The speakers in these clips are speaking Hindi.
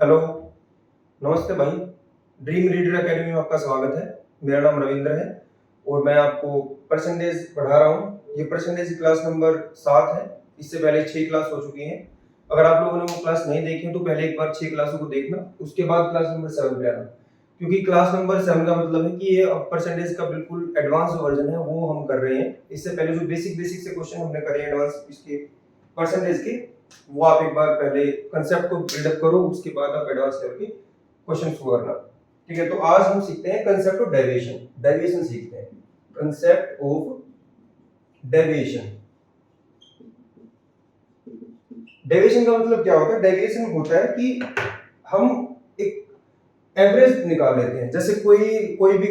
हेलो, नमस्ते भाई। ड्रीम रीडर एकेडमी में आपका स्वागत है। मेरा नाम रविंद्र है और मैं आपको परसेंटेज पढ़ा रहा हूँ। ये परसेंटेज क्लास नंबर 7 है। इससे पहले 6 क्लास हो चुकी हैं। अगर आप लोगों ने वो क्लास नहीं देखी तो पहले एक बार 6 क्लासों को देखना, उसके बाद क्लास नंबर 7 पे आना, क्योंकि क्लास नंबर 7 का मतलब है कि ये अब परसेंटेज का बिल्कुल एडवांस वर्जन है, वो हम कर रहे हैं। इससे पहले जो बेसिक से क्वेश्चन हमने करे एडवांस इसके परसेंटेज के, वो आप एक बार पहले कंसेप्ट को बिल्डअप करो, उसके बाद आप एडवांस लेवल के क्वेश्चन करना। ठीक है, तो आज हम सीखते हैं कंसेप्ट ऑफ डेविएशन। डेविएशन सीखते हैं, कंसेप्ट ऑफ डेविएशन। डेविएशन का मतलब क्या होता है? डेविएशन होता है कि हम एक एवरेज निकाल लेते हैं। जैसे कोई भी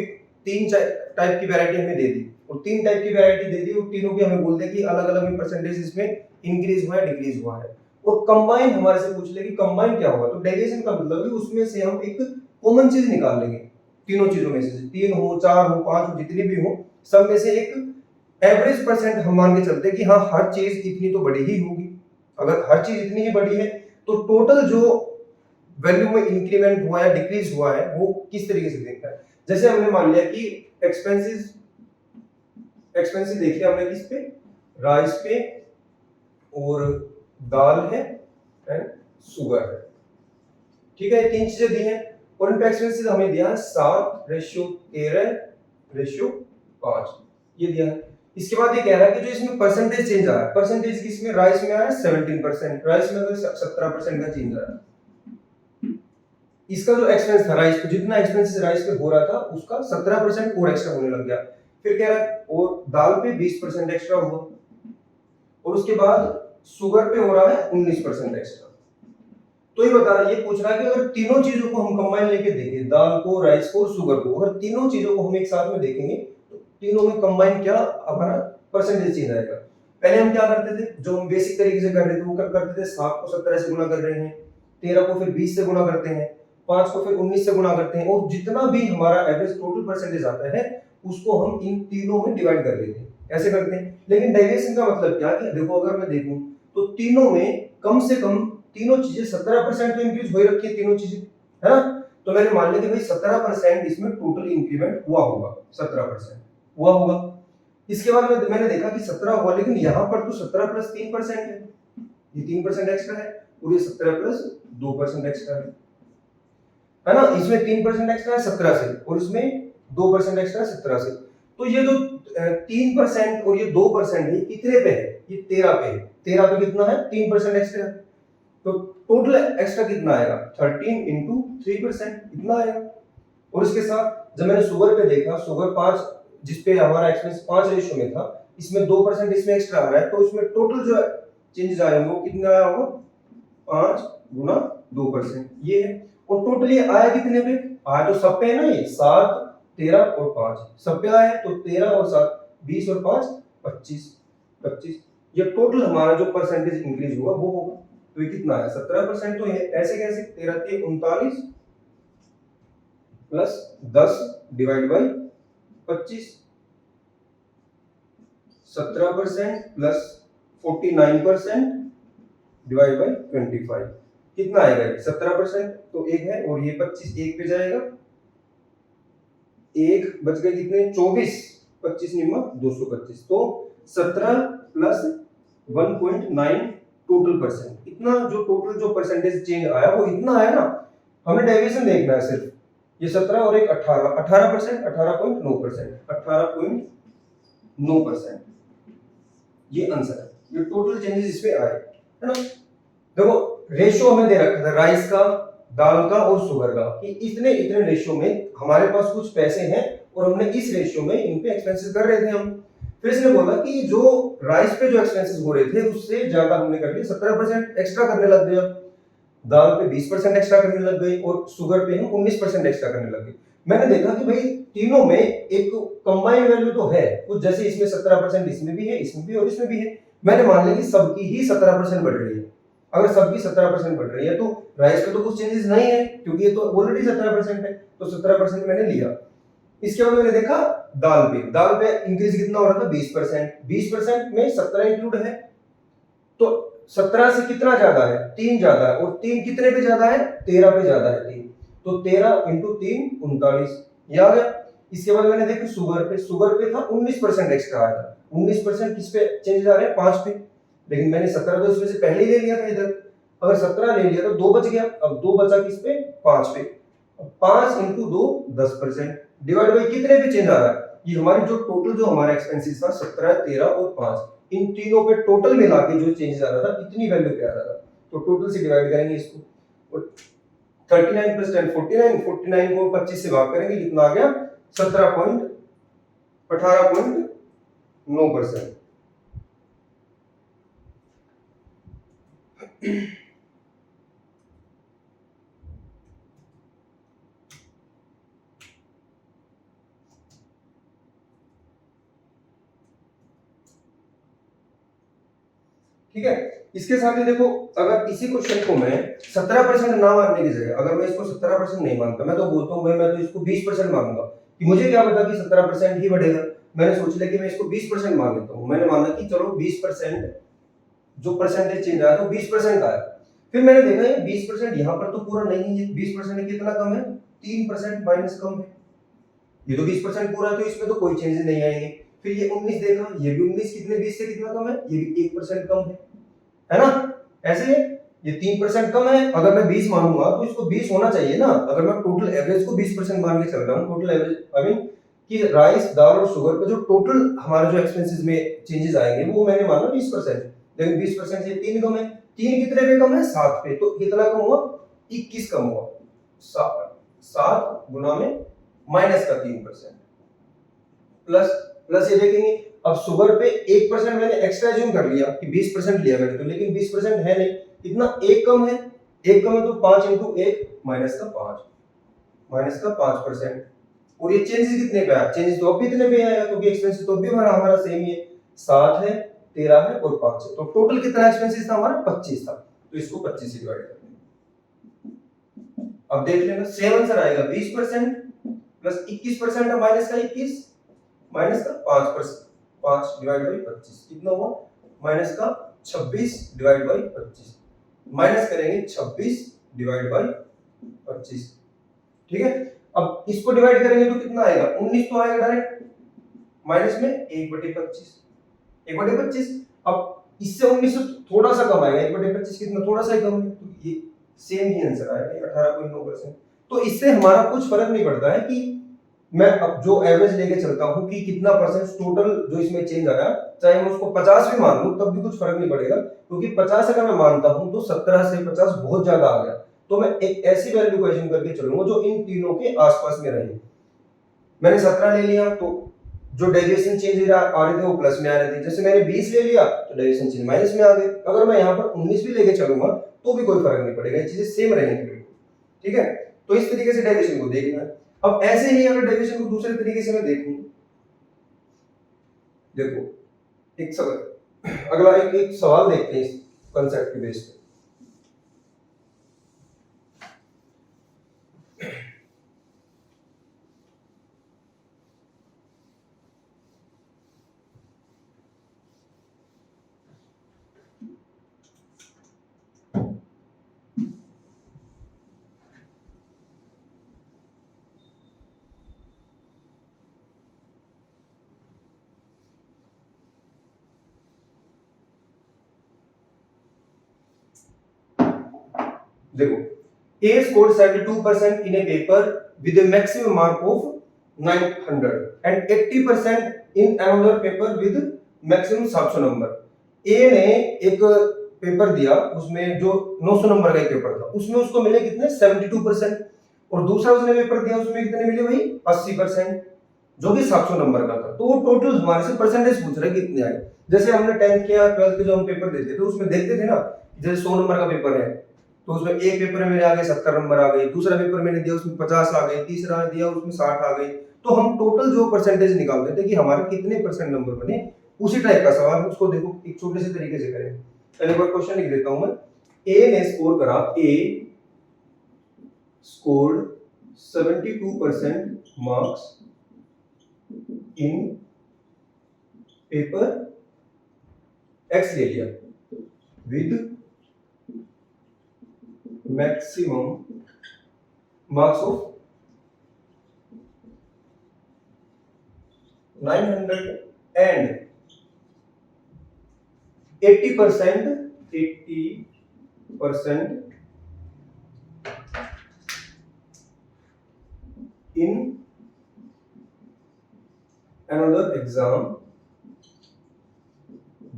तीन टाइप की वैरायटी हमें दे दी और तीन टाइप की वैरायटी दे दी और तीनों की हमें बोल दे कि अलग अलग में परसेंटेज इसमें इंक्रीज हुआ है, डिक्रीज हुआ है, और कंबाइन हमारे से पूछ ले कि कंबाइन क्या होगा। तो डेविएशन का मतलब है उसमें से हम एक कॉमन चीज निकाल लेंगे। तीनों चीजों में से, तीन हो, चार हो, पांच हो, जितनी भी हो, सब में से एक एवरेज परसेंट हम मान के चलते हैं कि हाँ, हर चीज इतनी तो बड़ी ही होगी। अगर हर चीज इतनी ही बड़ी है तो टोटल जो वैल्यू में इंक्रीमेंट हुआ है, डिक्रीज हुआ है, वो किस तरीके से देखता है। जैसे हमने मान लिया कि एक्सपेंसेस देख लिया हमने किस पे, राइस पे और दाल है एंड शुगर है। ठीक है, तीन चीजें दी हैं और इन पे एक्सपेंसेस हमें दिया है 7:13:5, ये दिया है। इसके बाद ये कह रहा है कि जो इसमें परसेंटेज चेंज आया, परसेंटेज किसमें, राइस में आया 17%, राइस में 17% का चेंज आया। इसका जो एक्सपेंस था राइस पे, जितना एक्सपेंस राइस पे हो रहा था उसका 17% और एक्स्ट्रा होने लग गया। फिर कह रहा है और दाल पे 20% एक्स्ट्रा हुआ और उसके बाद शुगर पे हो रहा है 19% एक्स्ट्रा। तो ये बता रहा है, ये पूछ रहा है कि अगर तीनों चीजों को हम कंबाइन लेके देखें, दाल को, राइस को और शुगर को, अगर तीनों चीजों को हम एक साथ में देखेंगे तो तीनों में कंबाइन क्या हमारा परसेंटेज चेंज आएगा। पहले हम क्या करते थे, जो हम बेसिक तरीके से कर रहे थे वो करते थे, 7 को 17 से गुणा कर रहे हैं, 13 को फिर 20 से गुणा करते हैं, 5 को फिर 19 से गुणा करते हैं, और जितना भी हमारा एवरेज टोटल परसेंटेज आता है उसको हम इन तीनों में डिवाइड कर लेते हैं, ऐसे करते हैं। लेकिन डेविएशन का मतलब क्या, कि देखो अगर मैं देखूं तो तीनों में कम से कम तीनों चीजें 17% तो इंक्रीज हो ही रखी है, तीनों चीजें, है ना। तो मैंने मान लिया कि भाई 17% इसमें टोटल इंक्रीमेंट हुआ होगा, 17% हुआ होगा। इसके बाद मैंने देखा कि 17 हुआ, लेकिन यहाँ पर तो 17 प्लस 3% है, ये 3% एक्स्ट्रा है, और ये 17 प्लस 2% एक्स्ट्रा है ना। इसमें 3% एक्स्ट्रा है 17 से, और इसमें 2% एक्स्ट्रा है 17 से। तो ये जो 3% और ये 2% है, कितने पे है, ये 13 पे है। 13 पे कितना है, 3% एक्स्ट्रा। तो टोटल एक्स्ट्रा कितना आएगा, 13 इंटू 3%, इतना आएगा। और इसके साथ जब मैंने शुगर पे देखा, शुगर 5, जिसपे हमारा एक्सपेंस 5 रेशियो में था, इसमें 2% इसमें एक्स्ट्रा आ रहा है, तो इसमें टोटल जो चेंजेस आए होंगे वो कितना आया होगा, 5 गुना 2%, ये है। और टोटल ये आया कितने पे, आया तो सब पे है ना, ये 7, 13 और 5 सब पे आया है, तो 13 और 7 20 और 5 25, ये टोटल हमारा जो परसेंटेज इंक्रीज हुआ वो होगा। तो ये कितना है, 17%। तो ये ऐसे कैसे, 13 के 39 plus 10 divide by 25, 17% plus 49% divide by 25, कितना आएगा, 17%। तो एक है और ये 25 एक पे जाएगा, एक बच गए कितने, 24, 25 निम्मा 225, तो 17 प्लस 1.9 टोटल परसेंट, इतना जो टोटल जो परसेंटेज चेंज आया वो इतना आया ना। हमें डेविएशन देखना है सिर्फ, ये 17 और एक 18, 18%, 18.9%, 18.9%, ये आंसर है। ये टोटल चेंजेस इसमें आए, है ना। देखो रेशियो हमें दे रखा था राइस का, दाल का और शुगर का, कि इतने इतने रेशियो में हमारे पास कुछ पैसे हैं और हमने इस रेशियो में इन पे एक्सपेंसेस कर रहे थे हम। फिर इसने बोला कि जो राइस पे जो एक्सपेंसेस हो रहे थे उससे ज्यादा हमने कर लिया, 17% एक्स्ट्रा करने लग गए, दाल पे 20% एक्स्ट्रा करने लग गए और शुगर पे हम 19% एक्स्ट्रा करने लग गए। मैंने देखा कि भाई तीनों में एक कंबाइंड वैल्यू तो है कुछ, जैसे इसमें 17% इसमें भी है, इसमें भी और इसमें भी है। मैंने मान लिया कि सबकी ही 17% बढ़ रही है। अगर सबकी 17% बढ़ रही है तो राइस पे तो कुछ चेंजेस नहीं है, क्योंकि ये तो ऑलरेडी 17% है, तो 17% मैंने लिया। इसके बाद मैंने देखा दाल पे इंक्रीज कितना हो रहा था, 20%, 20% में 17 इंक्लूड है, तो 17 से कितना ज्यादा है, 3 ज्यादा है, और 3 कितने पे ज्यादा है, 13 पे ज्यादा है 3, तो 13 इंटू 3 39, ये आ गया। इसके बाद मैंने देखा शुगर पे था 19% एक्स्ट्रा आया था, 19% किस पे चेंज आ रहे हैं, 5 पे, लेकिन मैंने 17 तो इसमें से पहले ही ले लिया था इधर, अगर 17 ले लिया तो 2 बच गया, अब 2 बचा किस पे, 5 पे, 5 इंटू 2 10%, डिवाइड बाई कितने पे चेंज आ रहा है, ये हमारी जो टोटल जो हमारा एक्सपेंसेस था 17, 13 और 5, इन तीनों पे टोटल मिला के जो चेंजेस आ रहा था इतनी वैल्यू पे आ रहा था, तो टोटल से डिवाइड करेंगे इसको, और 39 प्लस 10 49, 49 को 25 से भाग करेंगे, कितना आ गया, 18.9%। ठीक है, इसके साथ ही देखो, अगर इसी क्वेश्चन को मैं 17% ना मानने की जगह, अगर मैं इसको 17% नहीं मानता, मैं तो बोलता हूँ भाई मैं तो इसको 20% मानूंगा, कि मुझे क्या पता कि 17% ही बढ़ेगा, मैंने सोच लिया कि मैं इसको 20% मान लेता हूँ, मैंने माना कि चलो 20% जो परसेंटेज चेंज आया तो 20% आया, फिर मैंने देखा ये 20% यहाँ पर तो पूरा नहीं है, 20% कितना कम है, 3% माइनस कम है, ये तो 20% पूरा है तो इसमें तो कोई चेंजेस नहीं आएंगे, फिर ये 19 देखा, ये भी 19 कितने 20 से कितना कम है, ये भी 1% कम है ना, ऐसे ये 3% कम है, अगर मैं 20 मानूंगा तो इसको 20 होना चाहिए ना, अगर मैं टोटल एवरेज को 20% मान के चल रहा हूँ, टोटल एवरेज आई मीन कि राइस दाल और शुगर पे जो टोटल हमारे जो एक्सपेंसेस में चेंजेस आएंगे वो मैंने माना 20%, लेकिन 20% से 3 कम है, 3 कितने पे कम है, 7 पे, तो कितना कम हुआ, 21 कम हुआ, 7 गुना में माइनस का 3%, प्लस प्लस ये देखेंगे, अब शुगर पे 1% मैंने एक्स्ट्रा ज्यूम कर लिया कि 20% लिया मैंने तो, लेकिन 20% है नहीं, कितना, 1 कम है, 1 कम है तो 5 इंटू 1 माइनस का 5, माइनस का 5%, और ये चेंजेस कितने पे आया, चेंजेस तो अब भी इतने पे आएगा क्योंकि एक्सपेंसेस तो भी हमारा सेम ही है, 7 है, 13 है और 5 है, तो टोटल कितना एक्सपेंसेस था हमारा, 25 था, तो इसको 25 से डिवाइड कर देंगे, अब देख लेना सेम आंसर आएगा, 20% प्लस 21% है, माइनस का 21 माइनस का 5%, 5 डिवाइड बाई 25 कितना हुआ, माइनस का 26 डिवाइड बाई 25, माइनस करेंगे 26 डिवाइड बाई 25, ठीक है, अब इसको डिवाइड करेंगे तो कितना आएगा, 19 तो आएगा डायरेक्ट, माइनस में 1/25, 1/25, अब इससे 19 थोड़ा सा कम आएगा, 1/25 कितना, थोड़ा सा ही कम है, तो ये सेम ही आंसर आएगा 18.9%, तो इससे हमारा कुछ फर्क नहीं पड़ता है कि मैं अब जो एवरेज लेके चलता हूं कि कितना परसेंट टोटल जो इसमें चेंज आया, चाहे मैं उसको 50 भी मान लूं तब भी कुछ फर्क नहीं पड़ेगा, क्योंकि 50 अगर मैं मानता हूं तो 17 से 50 बहुत ज्यादा आ गया, तो मैं एक ऐसी वैल्यू को एज्यूम करके चलूंगा जो इन तीनों के आसपास में रहे, मैंने 17 ले लिया तो जो डेविएशन चेंज आ रहे थे वो प्लस में आ रहे थे, जैसे मैंने 20 ले लिया तो डेविएशन चेंज माइनस में आ गए, अगर मैं यहाँ पर 19 भी लेके चलूंगा तो भी कोई फर्क नहीं पड़ेगा, ये चीजें सेम रहेंगी बिल्कुल, ठीक है, तो इस तरीके से डेविएशन को देखना है। अब ऐसे ही अगर डेविएशन को दूसरे तरीके से मैं देखूं, देखो एक सवाल, अगला एक सवाल देखते हैं इस कांसेप्ट के बेस पे, देखो A scored 72% in a paper with a maximum mark of 900 and 80% in another paper with maximum 700 number. A ने एक पेपर दिया उसमें जो 900 नंबर का एक पेपर था उसमें उसको मिले कितने 72%, और दूसरा उसने पेपर दिया उसमें कितने मिले भाई 80%, जो कि 700 नंबर का था, तो वो टोटल हमारे से परसेंटेज पूछ रहे कितने आए, जैसे हमने 10th के या 12th के जो हम पेपर देते थे उसमें देखते थे ना, जैसे 100 नंबर का पेपर है तो उसमें एक पेपर में मेरे आ गए 70 नंबर आ गए, दूसरा पेपर मैंने दिया उसमें 50 आ गए, तीसरा दिया उसमें 60 आ गए, तो हम टोटल जो परसेंटेज निकालते थे कि हमारे कितने परसेंट नंबर बने, उसी टाइप का सवाल है, उसको देखो एक छोटे से तरीके से करें। पहले एक बार क्वेश्चन लिख देता हूं मैं, ए ने स्कोर करा, A scored 72% marks in paper X ले लिया, with maximum marks of 900 and 80% in another exam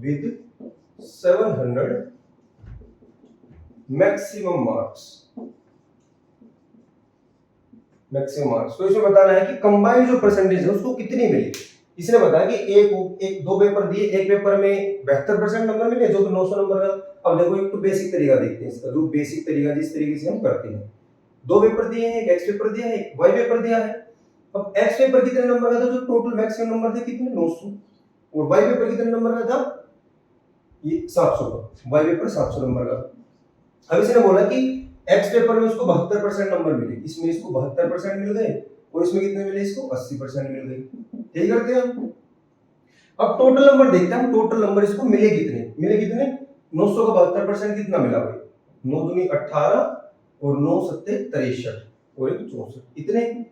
with 700 maximum marks। तो इसमें बताना है कि कंबाइंड जो परसेंटेज है उसको कितनी मिली। इसने बताया कि एक दो पेपर दिए, एक पेपर में 72% नंबर मिले जो कि 900 नंबर का। अब देखो एक तो बेसिक तरीका देखते हैं इसका, जो बेसिक तरीका जिस तरीके से हम करते हैं। दो पेपर दिए हैं, एक एक्स पेपर दिया है, एक वाई पेपर दिया है। अब एक्स पेपर कितने नंबर का था, जो टोटल मैक्सिमम नंबर थे कितने 900, और वाई पेपर कितने नंबर का था, ये 700 का। वाई पेपर 700 नंबर का। अब इसने बोला कि एक्स पेपर में उसको 72% नंबर मिले, इसमें इसको 72% मिल गए, और इसमें कितने मिले, इसको 80% मिल गए। यही करते हैं हम। अब टोटल नंबर देखते हैं हम, टोटल नंबर इसको मिले कितने 900 का 72% कितना मिला भाई, 9 दूनी 18 और 9 सत्ते 63 और 1 64 इतने,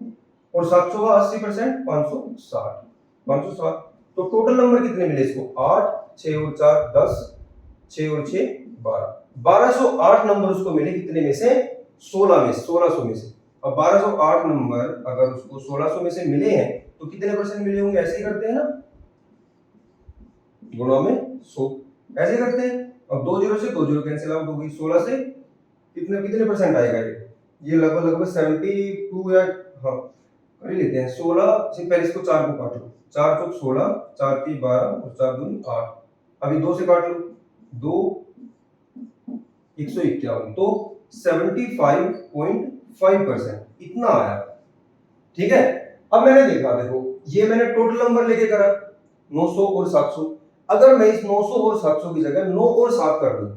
और 700 का 80% 560। तो टोटल नंबर कितने मिले इसको, 8, 6 और 4 10, 6 और 6 12, 1208 नंबर उसको मिले कितने में से, 1600 में से। अब 1208 नंबर अगर उसको 1600 में से मिले हैं तो कितने परसेंट मिले होंगे, ऐसे ही करते हैं ना, गुणा में 100 ऐसे करते हैं। अब 2 जीरो से 2 जीरो कैंसिल आउट हो गई, 16 से कितने परसेंट आएगा, ये लगभग 72 या हाँ कर ही लेते हैं। 16 से पहले इसको 4 को काट लो, 4 चौक 16, 4 3 12 और 4 दूनी 8। अभी 2 से काट लो, 2 151, तो 75.5% इतना आया। ठीक है। अब मैंने देखा, देखो ये मैंने टोटल नंबर लेके करा 900 और 700। अगर मैं इस 900 और 700 की जगह 9 और 7 कर दूं,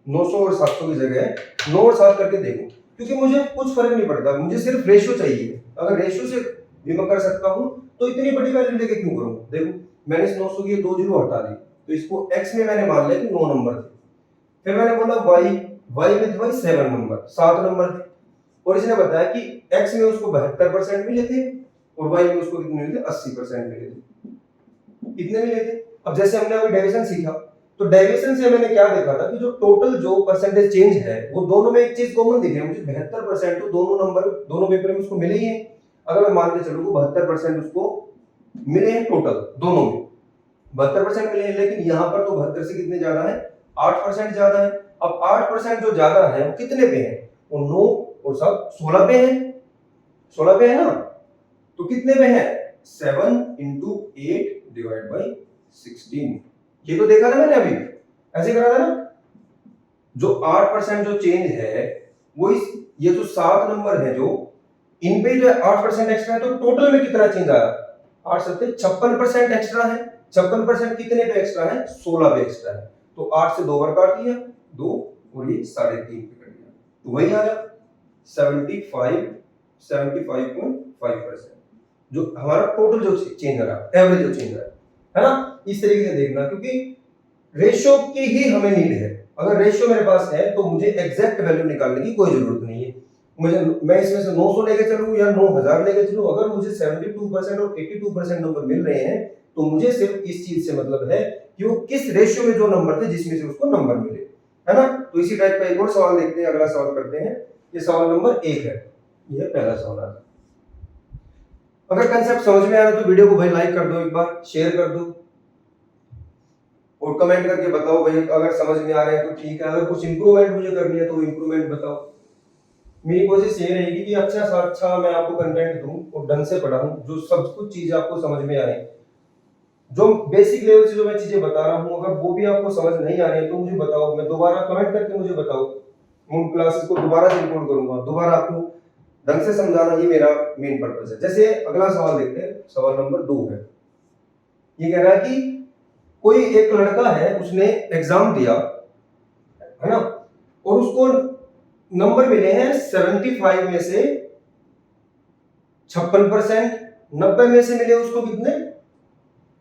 900 और 700 की जगह 9 और 7 करके देखूं, क्योंकि मुझे कुछ फर्क नहीं पड़ता, मुझे सिर्फ रेशियो चाहिए। अगर रेशियो से भी मैं कर सकता हूं तो इतनी बड़ी वैल्यू लेके क्यों करूं। देखो मैंने इस 900 की 2 जीरो हटा दी, तो इसको x में मैंने मान लिया कि 9 नंबर थे। फिर मैंने बोला y में थे भाई 7 नंबर थे, और इसने बताया कि x में उसको 72% मिले थे और y में उसको कितने मिले थे, 80% मिले थे। कितने मिले थे। अब जैसे हमने अभी डेविएशन सीखा, तो डेविएशन से मैंने क्या देखा था कि जो टोटल जो परसेंटेज चेंज है वो दोनों में एक चीज कॉमन दिख रही है मुझे, 72% तो दोनों पेपर में उसको मिले ही हैं। अगर मैं मान के चलूं तो 72% उसको मिले हैं टोटल दोनों में, 72% मिले हैं। लेकिन यहाँ पर तो 72 से कितने ज्यादा है, 8% ज्यादा है। अब 8% जो ज्यादा है वो कितने पे है, वो 9 और 7 16 पे है, 16 पे है ना। तो कितने पे है, 7 into 8 divided by 16। ये तो देखा था मैंने अभी, ऐसे करा था ना। जो 8% जो चेंज है वो इस ये जो 7 नंबर है जो इन पे जो 8% एक्स्ट्रा है, तो टोटल में कितना चेंज आया, 8 सत्ते 56% एक्स्ट्रा है। 56% कितने पे एक्स्ट्रा है, 16 पे एक्स्ट्रा है। तो 8 से 2 बार काट लिया, 2 और ये 3.5 पे कट गया, तो वही आ गया 75.5% जो हमारा टोटल जो चेंज रहा, एवरेज जो चेंज रहा है ना। इस तरीके से देखना, क्योंकि रेशियो की ही हमें नीड है। अगर रेशियो मेरे पास है तो मुझे एग्जैक्ट वैल्यू निकालने की कोई जरूरत नहीं है। मैं इसमें से 900 लेके चलूं या 9000 लेके चलूं, अगर मुझे 72% और 82% नंबर मिल रहे हैं तो मुझे सिर्फ इस चीज से मतलब है कि वो किस रेशियो में जो नंबर थे जिसमें से उसको नंबर मिले, है ना। तो इसी टाइप का एक और सवाल देखते हैं, अगला सवाल करते हैं। ये सवाल नंबर 1 है, ये पहला सवाल है। अगर कंसेप्ट समझ में आ रहा है तो वीडियो को भाई लाइक कर दो, एक बार शेयर कर दो और कमेंट करके बताओ भाई अगर समझ में आ रहे हैं तो ठीक है। अगर कुछ इंप्रूवमेंट मुझे करनी है तो इंप्रूवमेंट बताओ। मेरी कोशिश ये रहेगी कि अच्छा सा अच्छा मैं आपको कंटेंट दूं और ढंग से पढ़ाऊं, जो सब कुछ चीजें आपको समझ में आए। जो बेसिक लेवल से जो मैं चीजें बता रहा हूं अगर वो भी आपको समझ नहीं आ रही है तो मुझे बताओ, मैं दोबारा कमेंट करके मुझे बताओ, उन क्लासेस को दोबारा से रिकॉर्ड करूंगा, दोबारा आपको ढंग से समझाना ही मेरा मेन पर्पस है। जैसे अगला सवाल देखते हैं, सवाल नंबर 2 है। ये कह रहा है कि कोई एक लड़का है, उसने एग्जाम दिया है ना, और उसको नंबर मिले हैं 75 में से 56%, 90 में से मिले उसको कितने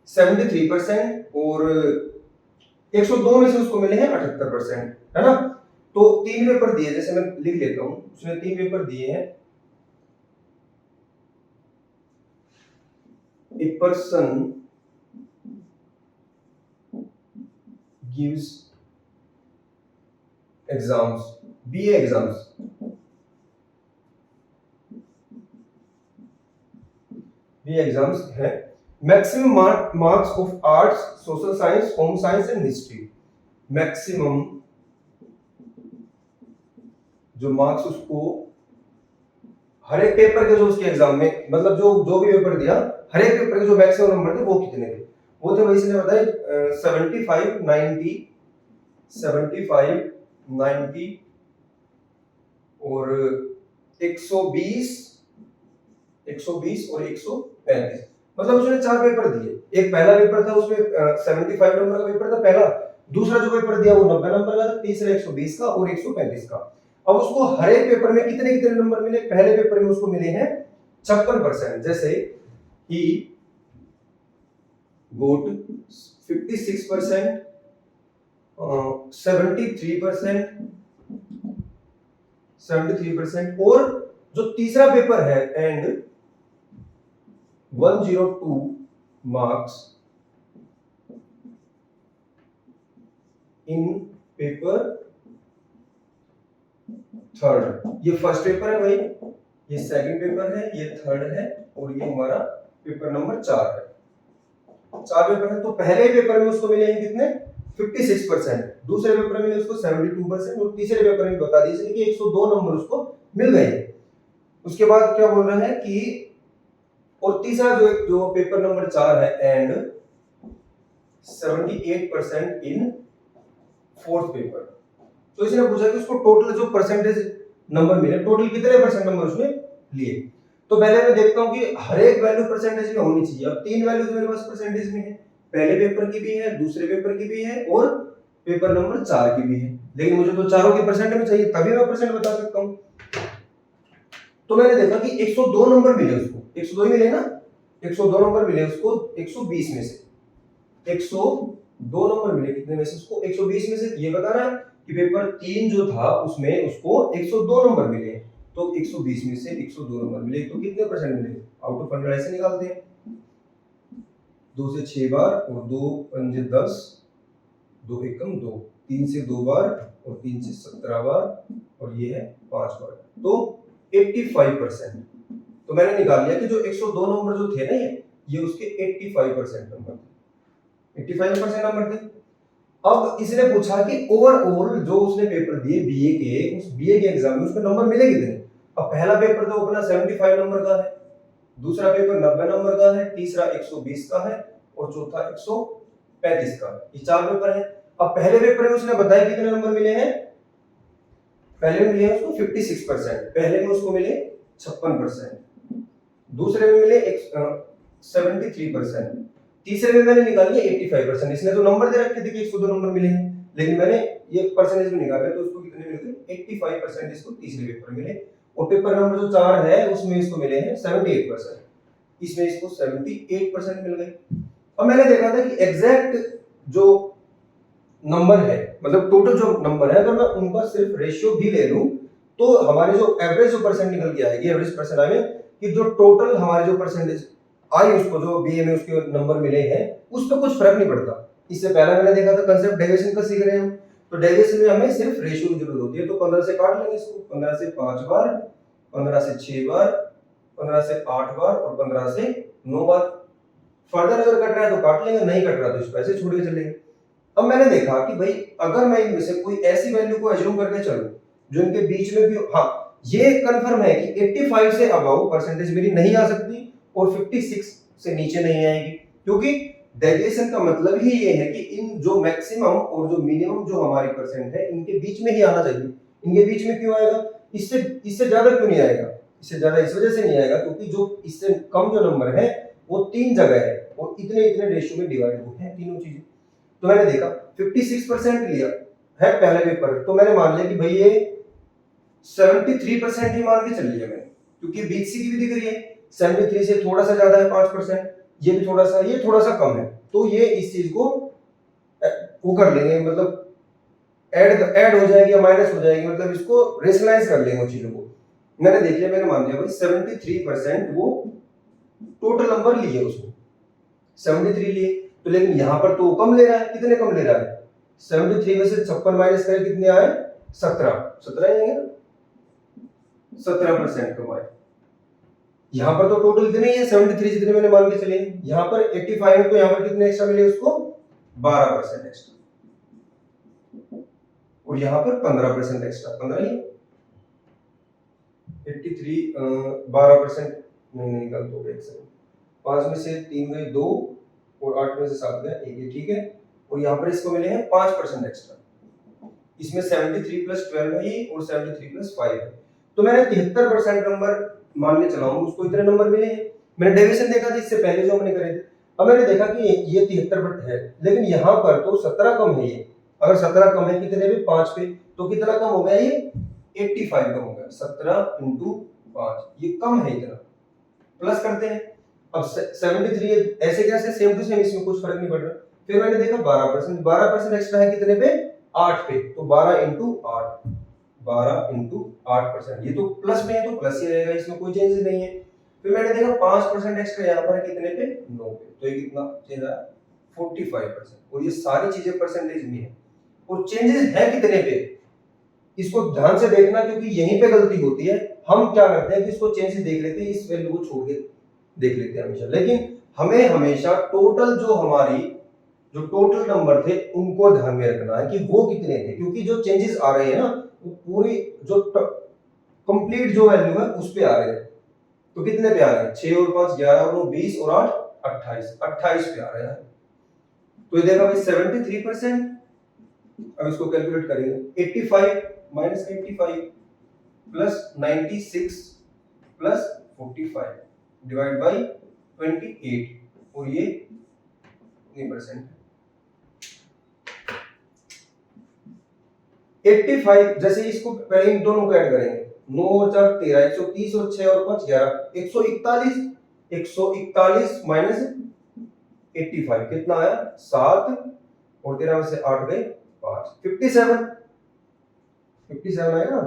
73% और 102 में से उसको मिले हैं 78%, है ना। तो 3 पेपर दिए, जैसे मैं लिख लेता हूं, उसने 3 पेपर दिए हैं। A person gives exams, BA exams, BA exams है। Maximum marks of arts, social science, home science and history. Maximum जो मार्क्स उसको हर एक पेपर के जो उसके एग्जाम में, मतलब जो जो भी पेपर दिया, हर एक पेपर के जो मैक्सिमम नंबर थे वो कितने थे, वो थे भाई इसने बताया 75, 90, 75, 90 और 120, 120 और 135। मतलब उसने 4 पेपर दिए। एक पहला पेपर था, उसमें 75 नंबर का पेपर था पहला। दूसरा जो पेपर दिया वो 90 नंबर का था। तीसरा 120 का और 135 का। अब उसको हर एक पेपर में कितने कितने नंबर मिले? पहले पेपर में उसको मिले हैं 56%। जैसे ही गोट 56%, 73%, 73%। और जो तीसरा पेपर है and 102 marks in paper third. ये फर्स्ट पेपर है भाई, ये सेकंड पेपर है, ये थर्ड है और ये हमारा पेपर नंबर 4 है। 4 पेपर है। तो पहले पेपर में उसको मिले हैं कितने? 56%, दूसरे पेपर में उसको 72% और तीसरे पेपर में बता दीजिए कि 102 नंबर उसको मिल गए। उसके बाद क्या बोल रहा है कि और तीसरा जो पेपर नंबर 4 है एंड 78% इन फोर्थ पेपर। तो इसने पूछा कि उसको टोटल जो परसेंटेज नंबर मिले, टोटल कितने परसेंट नंबर उसने लिए। तो पहले मैं देखता हूं कि हर एक वैल्यू परसेंटेज में होनी चाहिए। अब 3 वैल्यू मेरे पास परसेंटेज में है, पहले पेपर की भी है, दूसरे पेपर की भी है और पेपर नंबर 4 की भी है। लेकिन मुझे तो चारों की परसेंट में चाहिए, तभी मैं परसेंट बता सकता हूं। तो मैंने देखा कि 102 नंबर मिले उसको, 102 ही मिले ना, 102 नंबर मिले उसको 120 में से। 102 नंबर मिले कितने में से उसको? 120 में से। ये बता रहा है कि पेपर 3 जो था उसमें उसको 102 नंबर मिले। तो 120 में से 102 नंबर मिले तो कितने परसेंट मिले? आउट ऑफ 100 ऐसे निकालते हैं, 2 से 6 बार और 2 पंजे 10, 2 एकम 2, 3 से 2 बार और 3 से 17 बार और ये है 5 बार। तो 85%। तो मैंने निकाल लिया कि जो 102 नंबर जो थे ना ये उसके 85% नंबर थे, 85% नंबर थे। अब इसने पूछा कि ओवरऑल जो उसने पेपर दिए बीए के, उस बीए के एग्जाम में उसको नंबर मिले कितने? अब पहला पेपर तो अपना 75 नंबर का है, दूसरा पेपर 90 नंबर का है, तीसरा 120 का है और चौथा 135 का। ये 4 पेपर है। अब पहले पेपर में उसने बताया कितने नंबर मिले हैं? पहले में मिले उसको 56%, पहले में उसको मिले 56%, दूसरे में मिले 73%, तीसरे में मैंने निकाल लिया 85%। इसने तो नंबर दे रखे थे कि 102 नंबर मिले हैं, लेकिन मैंने ये परसेंटेज में निकाला तो उसको कितने मिले? 85% इसको तीसरे पेपर में मिले। और पेपर नंबर जो 4 है उसमें इसको मिले हैं 78%, इसमें इसको 78% मिल गए। अब मैंने देखा था कि एग्जैक्ट जो नंबर है, मतलब टोटल जो नंबर है, अगर मैं उनका सिर्फ रेशियो भी ले लूं तो हमारे जो एवरेज जो परसेंट निकल के आएगी, एवरेज परसेंट आएंगे कि जो टोटल हमारे जो परसेंटेज आई उसको जो बीए में उसके नंबर मिले हैं उस पर कुछ फर्क नहीं पड़ता। इससे पहले मैंने देखा था कंसेप्ट डेविएशन का सीख रहे हैं हम, तो डेविएशन में हमें सिर्फ रेशियो की जरूरत होती है। तो 15 से काट लेंगे इसको, 15 से 5 बार, 15 से 6 बार, 15 से 8 बार और 15 से 9 बार। फर्दर अगर कट रहा है तो काट लेंगे, नहीं कट रहा तो इसको ऐसे छोड़ के चलेंगे। अब मैंने देखा कि भाई अगर मैं इनमें से कोई ऐसी वैल्यू को एज्यूम करके चलूं जो इनके बीच में भी, हाँ ये कंफर्म है कि 85 से अबव परसेंटेज मेरी नहीं आ सकती और 56 से नीचे नहीं आएगी, क्योंकि डेविएशन का मतलब ही ये है कि इन जो मैक्सिमम और जो मिनिमम जो हमारी परसेंट है इनके बीच में ही आना चाहिए। इनके बीच में क्यों आएगा? इससे ज्यादा क्यों नहीं आएगा? इससे ज्यादा इस वजह से नहीं आएगा क्योंकि जो इससे कम जो नंबर है वो 3 जगह है और इतने इतने रेशियो में डिवाइड हुए हैं तीनों चीजें। तो मैंने देखा 56% लिया है पहले पेपर, तो मैंने मान लिया कि भाई ये 73% ही मान के चल लिया मैंने, क्योंकि बीसी की भी दिख रही है 73 से थोड़ा सा ज्यादा है 5%, ये भी थोड़ा सा, ये थोड़ा सा कम है, तो ये इस चीज को वो कर लेंगे, मतलब ऐड हो जाएगी या माइनस हो जाएगी, मतलब इसको रेशनलाइज कर लेंगे चीजों को। मैंने देख लिया, मैंने मान लिया भाई 73% वो टोटल नंबर लिए उसने 73 लिए, तो लेकिन यहां पर तो कम ले रहा है, कितने कम ले रहा है 73 में से 56 माइनस करें कितने आए 17 आएंगे ना, 17% कम आए। यहां पर तो टोटल इतने ही है 73 जितने मैंने मान के चले, यहां पर 85 है तो यहां पर कितने एक्स्ट्रा मिले उसको 12% एक्स्ट्रा, और यहां पर 15% एक्स्ट्रा, 15 ही 83 12% नहीं निकल तो एक सेकंड, 5 में से 3 गए 2 और 8 में से 7 गए 1, ये ठीक है। और यहां पर इसको मिले हैं 5% एक्स्ट्रा, इसमें 73 प्लस 12 है ये और 73 प्लस 5 है, तो मैंने 73% नंबर मान के चला हूं, उसको इतने नंबर मिले हैं। मैंने डेविएशन देखा था इससे पहले जो हमने करे थे, अब मैंने देखा कि ये 73 है, लेकिन यहां पर तो 17 कम है ये, अगर 17 कम है कितने पे 5 पे, तो कितना कम हो गया ये 85 कम हो गया, 17 इंटू 5 ये कम है इतना, प्लस करते हैं। अब 73 ऐसे कैसे सेम टू सेम, इसमें कुछ फर्क नहीं पड़ रहा। फिर मैंने देखा 12% एक्स्ट्रा है कितने पे 8 पे, तो 12 इंटू 8 12 इंटू 8%, ये तो प्लस में है तो प्लस ही रहेगा, इसमें कोई चेंज नहीं है। फिर मैंने देखा 5% एक्स्ट्रा यहाँ पर है कितने पे 9 पे, तो ये कितना चेंज आया 45%, और ये सारी चीजें परसेंटेज में है, और चेंजेस है कितने पे इसको ध्यान से देखना, क्योंकि यहीं पे गलती होती है। हम क्या करते हैं कि इसको चेंजेस देख लेते हैं, इस वैल्यू को छोड़ के देख लेते हैं हमेशा, लेकिन हमें हमेशा टोटल जो हमारी जो टोटल नंबर थे उनको ध्यान में रखना है कि वो कितने थे, क्योंकि जो चेंजेस आ रहे हैं ना वो पूरी जो कंप्लीट जो वैल्यू है उस पे आ रहे हैं। तो कितने पे आ रहे हैं 6 और 5 11 और 9 20 और 8 28 पे आ रहे हैं। तो ये देखा भाई 73%, अब इसको कैलकुलेट करेंगे 85 minus 85 plus 96 plus 45 divide by 28, और ये कितनी परसेंट है 85, जैसे इसको पहले इन दोनों को ऐड करेंगे 9 और 4 13 130 और 6 और 5 11 141 माइनस 85 कितना आया 7, और 13 में से 8 गए 5 57 आया ना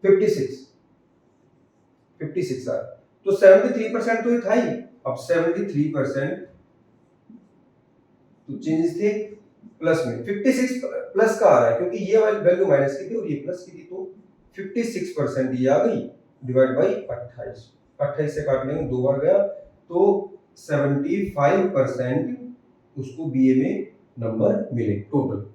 56 आया, तो 73% तो ये था ही। अब 73% तो चेंजेस थे प्लस में, 56 प्लस का आ रहा है क्योंकि ये वाली वैल्यू माइनस की थी और ये प्लस की थी, तो 56% ये आ गई डिवाइड बाई 28 से काट लेंगे 2 बार गया, तो 75% उसको बीए में नंबर मिले टोटल,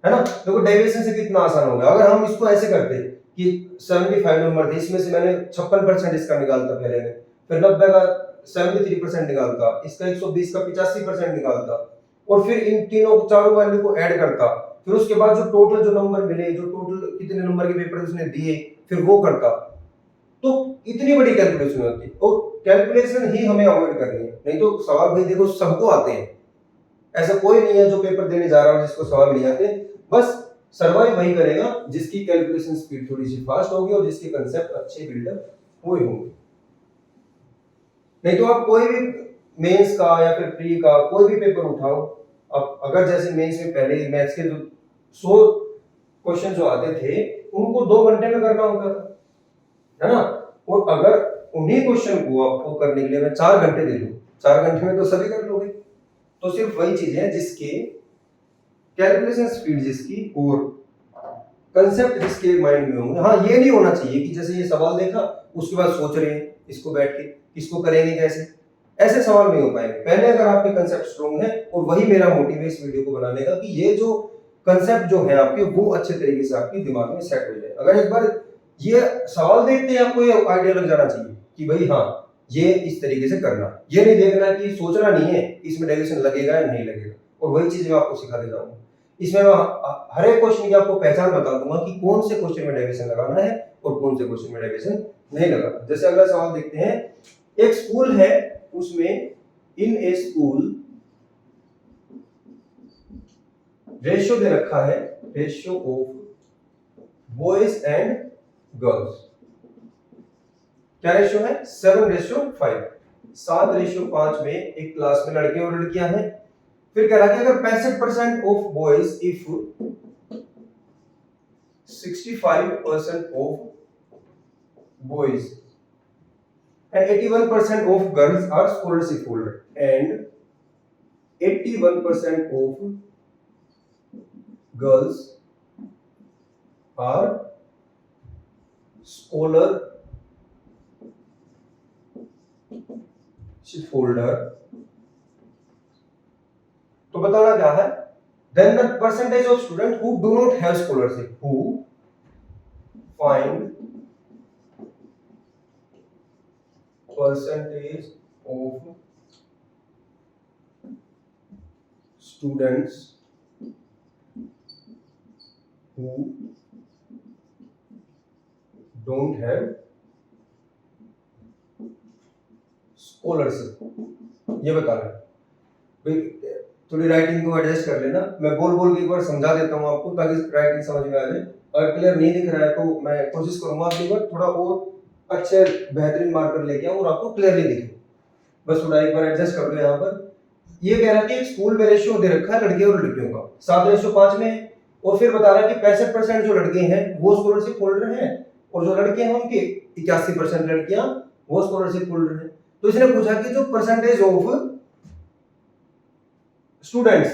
है ना। देखो डेविएशन से कितना आसान हो गया, अगर हम इसको ऐसे करते कि 75 नंबर थे, इसमें से मैंने 56% इसका निकालता पहले में, फिर 90 का 73% निकालता, इसका 120 का 85% निकालता, और फिर इन तीनों चारों वैल्यू को ऐड करता, फिर उसके बाद जो टोटल जो नंबर मिले, जो टोटल कितने नंबर के पेपर उसने दिए, फिर वो करता, तो इतनी बड़ी कैलकुलेशन होती। और कैलकुलेशन ही हमें अवॉइड करनी है, नहीं तो सवाल भाई देखो सबको आते हैं, ऐसा कोई नहीं है जो पेपर देने जा रहा हो जिसको सवाल नहीं आते, बस सर्वाइव वही करेगा जिसकी कैलकुलेशन स्पीड थोड़ी सी फास्ट होगी और जिसके कांसेप्ट अच्छे बिल्डअप हुए होंगे। नहीं तो आप कोई भी मेंस का या फिर प्री का कोई भी पेपर उठाओ, अब अगर जैसे मेंस में पहले मैथ्स के जो 100 क्वेश्चन जो आते थे उनको 2 घंटे में करना होता था, है ना, और अगर उन्हीं क्वेश्चन को आपको करने के लिए मैं 4 घंटे दे दूं, 4 घंटे में तो सभी कर लोगे। तो सिर्फ वही चीज है जिसके कैलकुलेशन स्पीड जिसकी और कंसेप्ट जिसके माइंड में होंगे। हाँ, ये नहीं होना चाहिए कि जैसे ये सवाल देखा उसके बाद सोच रहे हैं इसको बैठ के इसको करेंगे कैसे, ऐसे सवाल नहीं हो पाएंगे। पहले अगर आपके कंसेप्ट स्ट्रॉन्ग है, और वही मेरा मोटिव है इस वीडियो को बनाने का कि ये जो कंसेप्ट जो है आपके वो अच्छे तरीके से आपके दिमाग में सेट हो जाए। अगर एक बार ये सवाल देखते हैं आपको ये आइडिया लग जाना चाहिए कि भाई हाँ ये इस तरीके से करना, ये नहीं देखना कि सोचना नहीं है इसमें डेविएशन लगेगा या नहीं लगेगा। और वही चीज मैं आपको सिखाते जाऊंगा। इसमें मैं हर एक क्वेश्चन की आपको पहचान बता दूंगा कि कौन से क्वेश्चन में डेविएशन लगाना है और कौन से क्वेश्चन में डेविएशन नहीं लगाना। जैसे अगला सवाल देखते हैं, एक स्कूल है उसमें इन ए स्कूल रेशियो दे रखा है, ratio of boys and girls. क्या रेशियो है 7:5, 7:5 में एक क्लास में लड़के और लड़कियां हैं। फिर कह रहा है कि अगर 65% of boys if 65% of boys and 81% of girls are scholarship holder and 81% of girls are scholarship holder, तो बताना क्या है, then the percentage of students who do not have scholarship, who find percentage of students who don't have scholarship, ये बताना है भाई। थोड़ी राइटिंग को एडजस्ट कर लेना, मैं बोल बोल के एक बार समझा देता हूँ आपको ताकि राइटिंग समझ में आ जाए। अगर क्लियर नहीं दिख रहा है तो मैं कोशिश करूंगा अगली बार थोड़ा और अच्छे बेहतरीन मार्कर लेके आऊं और आपको क्लियरली दिखे। बस थोड़ा एक बार एडजस्ट कर लो। यहाँ पर ये कह रहा है कि स्कूल में रेशियो दे रखा है लड़के और लड़कियों का 7:5 में है, और फिर बता रहा है कि 65% जो लड़के हैं वो स्कॉलरशिप होल्डर हैं और जो लड़के हैं उनके 81% लड़कियां वो स्कॉलरशिप होल्डर हैं। तो इसने पूछा कि जो परसेंटेज ऑफ स्टूडेंट्स,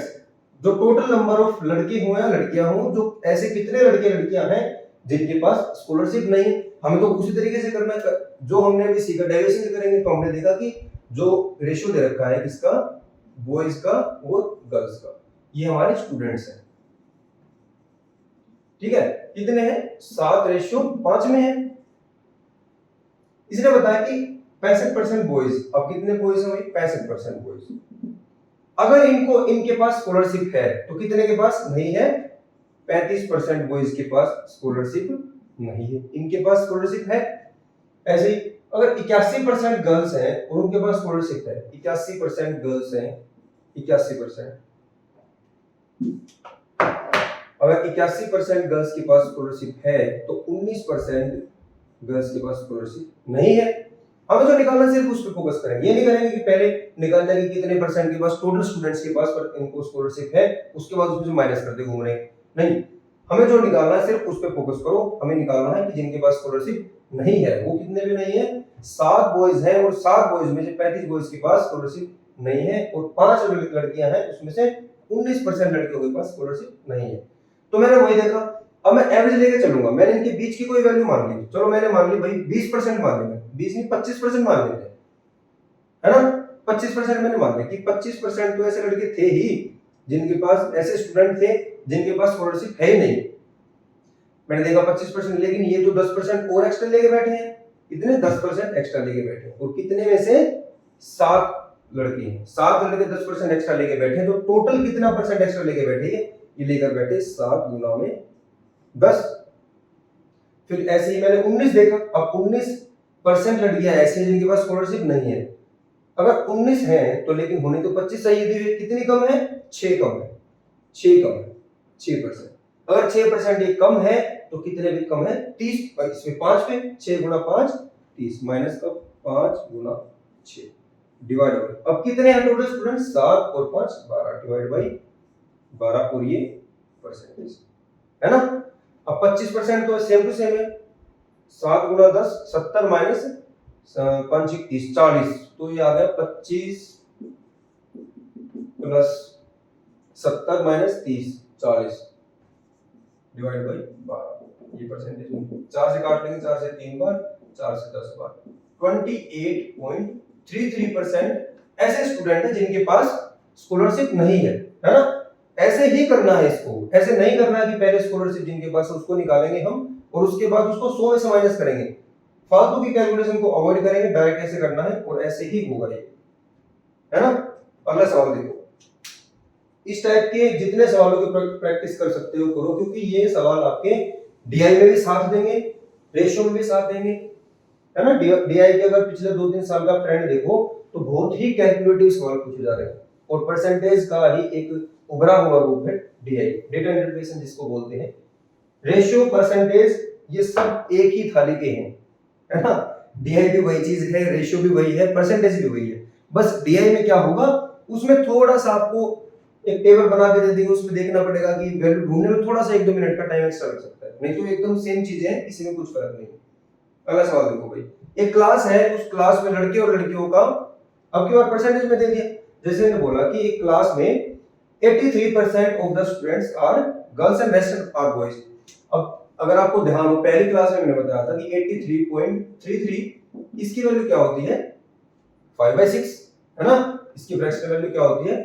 जो टोटल नंबर ऑफ लड़के हो या लड़कियां हो, जो ऐसे कितने लड़के लड़कियां हैं जिनके पास स्कॉलरशिप नहीं है। हमें तो उसी तरीके से करना है जो हमने अभी सीखा, डेविएशन करेंगे तो हमने देखा कि जो रेशियो दे रखा है किसका, बॉयज का और गर्ल्स का, ये हमारे स्टूडेंट्स हैं। ठीक है, कितने हैं, 7:5 में है। इसने बताया कि 65% बॉयज, अब कितने बॉयज हैं भाई, 65% बॉयज। अगर इनके पास स्कॉलरशिप है तो कितने के पास नहीं है, 35% बॉयज के पास स्कॉलरशिप नहीं है, इनके पास स्कॉलरशिप है। ऐसे ही अगर 81% गर्ल्स हैं और उनके पास स्कॉलरशिप है, 81% गर्ल्स हैं, 81%, अगर 81% गर्ल्स के पास स्कॉलरशिप है तो 19% गर्ल्स के पास स्कॉलरशिप नहीं है। हमें जो निकालना सिर्फ उस पर फोकस करेंगे, ये नहीं करेंगे कि पहले निकालना कि कितने परसेंट के पास टोटल स्टूडेंट्स के पास पर इनको स्कॉलरशिप है, उसके बाद उसमें से माइनस करते घूम रहे हैं। नहीं, हमें जो निकालना है सिर्फ उस पर फोकस करो। हमें निकालना है कि जिनके पास स्कॉलरशिप नहीं है वो कितने भी नहीं है, 7 बॉयज हैं और 7 बॉयज में से 35 बॉयज के पास स्कॉलरशिप नहीं है और 5 लड़कियां हैं, उसमें से 19% लड़कियों के पास स्कॉलरशिप नहीं है। तो मैंने वही देखा, अब मैं एवरेज लेके चलूंगा। मैंने इनके बीच की कोई वैल्यू मान ली, चलो मैंने मान ली भाई 20% मान ली, 20 नहीं 25% मान लेते हैं, है ना। 25% मैंने मान लिया कि 25% तो ऐसे लड़के थे ही जिनके पास, ऐसे स्टूडेंट थे जिनके पास स्कॉलरशिप है ही नहीं। मैंने देखा 25%, लेकिन ये जो 10% और एक्स्ट्रा लेके बैठे हैं, इतने 10% एक्स्ट्रा लेके बैठे हैं, और कितने में से 7 लड़के हैं, 7 लड़के 10% एक्स्ट्रा लेके बैठे हैं, तो टोटल कितना परसेंट एक्स्ट्रा लेके बैठे हैं, ये लेकर बैठे 7 गुना में 10। फिर ऐसे ही मैंने 19 देखा, अब 19% लड़कियां ऐसी हैं जिनके पास स्कॉलरशिप नहीं है। अगर 19 है तो लेकिन होने तो 25 चाहिए थी, कितनी कम है, 6 कम है, 6 कम है, 6%। अगर 6% ये कम है तो कितने भी कम है, 30, इसमें 5 पे 6 गुना 5 30 माइनस का 5 गुना 6 डिवाइड बाय, अब कितने हैं टोटल स्टूडेंट, 7 और 5 12 डिवाइड बाय 12, और ये परसेंटेज है ना। अब 25% तो सेम टू सेम है, 7 गुना 10 70 माइनस 5 30 40, तो ये आ गया 25 प्लस 70 माइनस 30 40 डिवाइड बाय 12, ये परसेंटेज 4 से काट लेंगे, 4 से 3 बार, 4 से 10 बार, 28.33% ऐसे स्टूडेंट हैं जिनके पास स्कॉलरशिप नहीं है ना। ऐसे ही करना है इसको, ऐसे नहीं करना है कि पहले स्कॉलरशिप जिनके पास है उसको निकालेंगे हम और उसके बाद उसको 100 में से माइनस करेंगे। फालतू की कैलकुलेशन को अवॉइड करेंगे, डायरेक्ट ऐसे करना है और ऐसे ही होगा ये, है ना। अगला सवाल देखो, इस टाइप के जितने सवालों की प्रैक्टिस कर सकते हो करो, क्योंकि ये सवाल आपके डीआई में भी साथ देंगे, रेशियो में भी साथ देंगे, है ना। डीआई के अगर पिछले 2-3 साल का ट्रेंड देखो तो बहुत ही कैलकुलेटिव सवाल पूछे जा रहे हैं, और परसेंटेज का ही एक उभरा हुआ रूप है डीआई, डेटा इंटरप्रिटेशन जिसको बोलते हैं। रेशियो, परसेंटेज, ये सब एक ही थाली के हैं, है ना। डीआई भी वही चीज है, रेशियो भी वही है, परसेंटेज भी वही है। बस डीआई में क्या होगा, उसमें थोड़ा सा आपको एक टेबल बना के दे देंगे, उसमें देखना पड़ेगा कि वैल्यू ढूंढने में थोड़ा सा 1-2 मिनट का टाइम एक्स्ट्रा लग सकता है, नहीं तो एकदम सेम चीजें हैं, किसी में कुछ फर्क नहीं। अगला सवाल देखो भाई, एक क्लास है, उस क्लास में लड़के और लड़कियों का अब की बार परसेंटेज में दे दिया। जैसे मैंने बोला कि एक क्लास में 83% of the students are girls and rest are boys. अब अगर आपको ध्यान हो, पहली क्लास में मैंने बताया था कि 83.33 इसकी वैल्यू क्या होती है 5/6, है ना। इसकी फ्रैक्शनल वैल्यू क्या होती है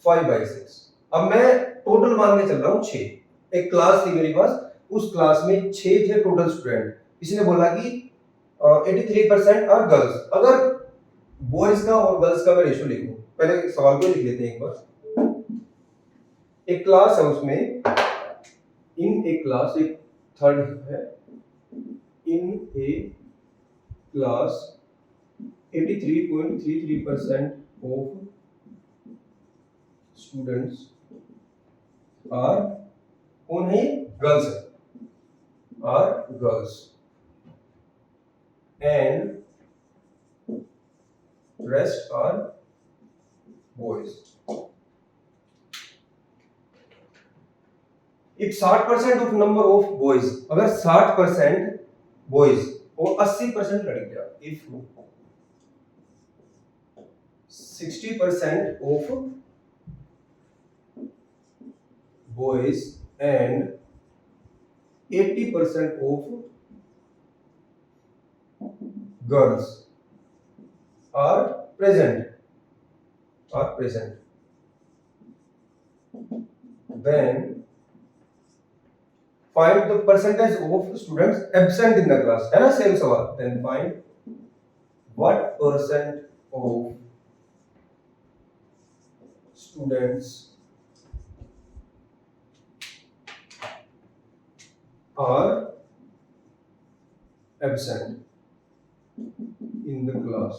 5/6। अब मैं टोटल मान के चल रहा हूं 6। एक क्लास थी मेरे पास, उस क्लास में 6 थे टोटल स्टूडेंट। इसने बोला कि 83% आर गर्ल्स। अगर बॉयज का और गर्ल्स का मैं रेशियो लिखूं, पहले सवाल को लिख लेते हैं एक बार। एक क्लास है, उसमें इन ए क्लास, एक थर्ड है, in a class 83.33% of students are, कौन है, गर्ल्स है, are girls and rest are boys. If 60% of number of boys, अगर 60% बॉयज और 80% लड़कियां, if 60% of boys and 80% of girls are present, then find the percentage of students absent in the class, है ना, सेम सवाल। then find what percent of students are absent in the class।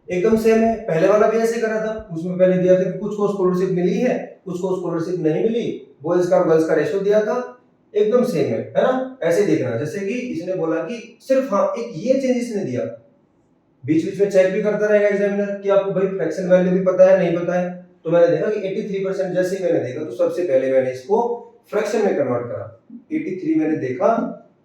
एकदम सेम है, पहले वाला भी ऐसे करा था, उसमें पहले दिया था कि कुछ को स्कॉलरशिप मिली है, कुछ को स्कॉलरशिप नहीं मिली, बॉयज का और गर्ल्स का रेशियो दिया था, एकदम सेम है ना। ऐसे देखना, जैसे कि इसने बोला कि सिर्फ हाँ एक ये चेंज इसने दिया, बीच बीच में चेक भी करता रहेगा एग्जामिनर कि आपको भाई फ्रैक्शन वैल्यू भी पता है नहीं पता है। तो मैंने देखा कि 83% जैसे ही मैंने देखा तो सबसे पहले मैंने इसको फ्रैक्शन में कन्वर्ट करा। 83 मैंने देखा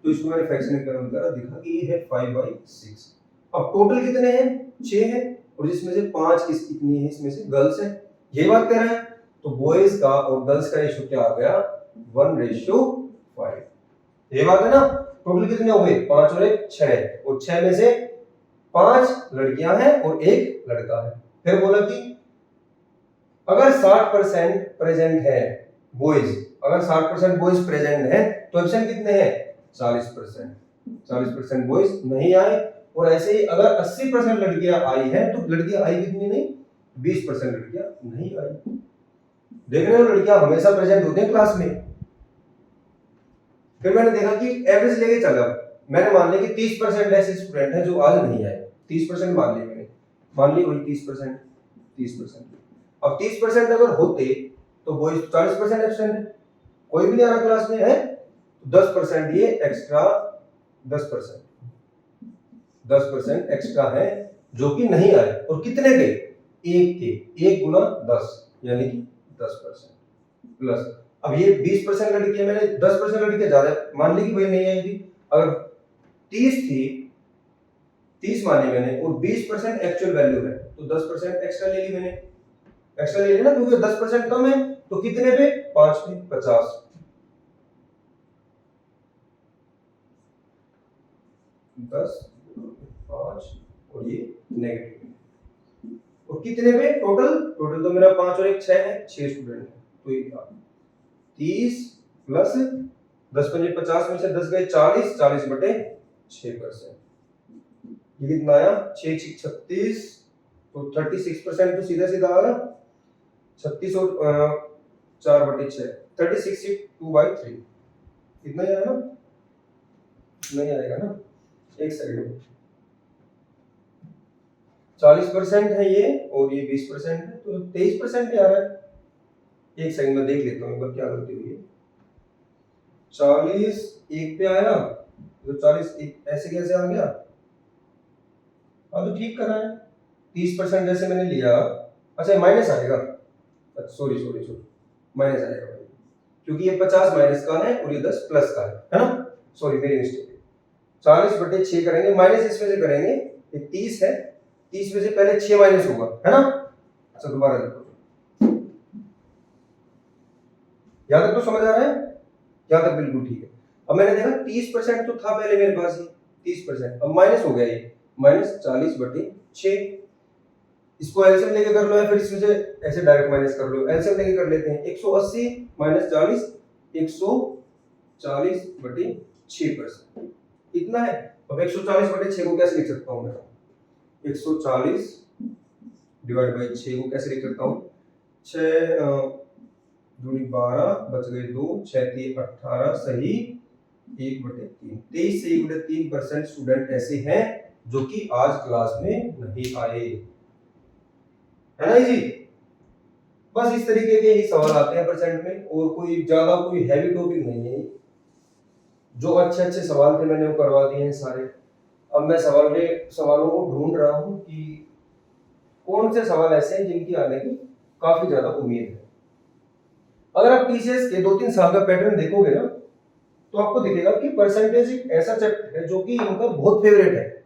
तो इसको मैंने फ्रैक्शन में कन्वर्ट करा, दिखा कि ये है 5/6। अब टोटल कितने हैं, 6 हैं, और जिसमें से 5 कितनी है, इसमें से गर्ल्स है, ये बात कर रहे हैं। तो बॉयज का और गर्ल्स का रेशियो क्या आ गया 1:5। ये बात है ना। टोटल कितने हो गए 5 और 1 6, और 6 में से 5 लड़कियां हैं और 1 लड़का है। फिर बोला कि अगर 60% प्रेजेंट है बॉयज, अगर 60% बॉयज प्रेजेंट है तो एब्सेंट कितने हैं 40%। 40% बॉयज नहीं आए, और ऐसे ही अगर 80% लड़कियां आई हैं तो लड़कियां आई कितनी नहीं 20% लड़कियां नहीं आई। देख रहे हो, लड़कियां हमेशा प्रेजेंट होती हैं क्लास में। फिर मैंने देखा कि एवरेज लेके चला, मैंने मान लिया कि 30% ऐसे स्टूडेंट हैं जो आज नहीं आए, 30% मान लिया मैंने, मान ली वही 30%। अब 30% अगर होते तो बॉयज 40% एब्सेंट है, कोई भी नहीं आ रहा क्लास में है, तो 10% ये एक्स्ट्रा 10% एक्स्ट्रा है जो कि नहीं आए। और कितने के, एक के, 1 गुना 10 यानी कि 10% प्लस। अब ये 20% लड़कियां, मैंने 10% लड़कियां ज्यादा मान ली कि भाई नहीं आई थी। अगर 30 थी, 30 माने मैंने, और 20% एक्चुअल वैल्यू है तो 10% एक्स्ट्रा ले ली मैंने, एक्स्ट्रा ले लिया ना, क्योंकि 10% कम है। तो कितने पे 5 पे 50, 10 5 और ये नेगेटिव, और कितने पे टोटल तो मेरा 5 और 1 6 है, 6 स्टूडेंट है। तो ये 30 प्लस 10 5 50 में से 10 गए 40, 40/6%। ये कितना आया 6 6 36, तो 36% तो सीधा सीधा आ गया 36 और 4/6 36 2/3 इतना ही आया ना, नहीं आएगा ना, एक सेकंड। 40% है ये और ये 20% है, तो 23% ही आ रहा है। एक सेकंड में देख लेता हूँ एक बार क्या गलती हुई है। 40 1 पे आया, तो 40 ऐसे कैसे आ गया, अब तो ठीक करा है। 30% जैसे मैंने लिया, अच्छा माइनस आएगा, सॉरी सॉरी सॉरी, माइनस आएगा भाई, क्योंकि ये 50 माइनस का है और ये 10 प्लस का है ना, सॉरी मेरी मिस्टेक है। 40/6 करेंगे, माइनस इसमें से करेंगे, ये 30 है, 30 में से पहले 6 माइनस होगा, है ना। अच्छा दोबारा देखो, यहाँ तक तो समझ आ रहा है, यहाँ तक बिल्कुल ठीक है। अब मैंने देखा 30% तो था पहले मेरे पास, ये 30%, अब माइनस हो गया, ये माइनस 40/6। इसको एलसीएम लेके कर लो या फिर इसमें से ऐसे डायरेक्ट माइनस कर लो, एलसीएम लेके कर लेते हैं। 180 माइनस 40, 140/6% इतना है। अब 140/6 को कैसे लिख सकता हूँ मैं, 140 डिवाइड बाई 6 को कैसे लिख सकता हूँ, 6 दूनी 12, बच गए 2, 6 3 18, सही 1/3। 23 से 1/3% स्टूडेंट ऐसे हैं जो कि आज क्लास में नहीं आए, है ना जी। बस इस तरीके के ही सवाल आते हैं परसेंट में, और कोई ज्यादा कोई हैवी टॉपिक नहीं है। जो अच्छे अच्छे सवाल थे मैंने वो करवा दिए हैं सारे। अब मैं सवालों को ढूंढ रहा हूँ कि कौन से सवाल ऐसे हैं जिनकी आने की काफी ज्यादा उम्मीद है। अगर आप टीसीएस के 2-3 साल का पैटर्न देखोगे ना, तो आपको दिखेगा कि परसेंटेज एक ऐसा चैप्टर है जो कि इनका बहुत फेवरेट है।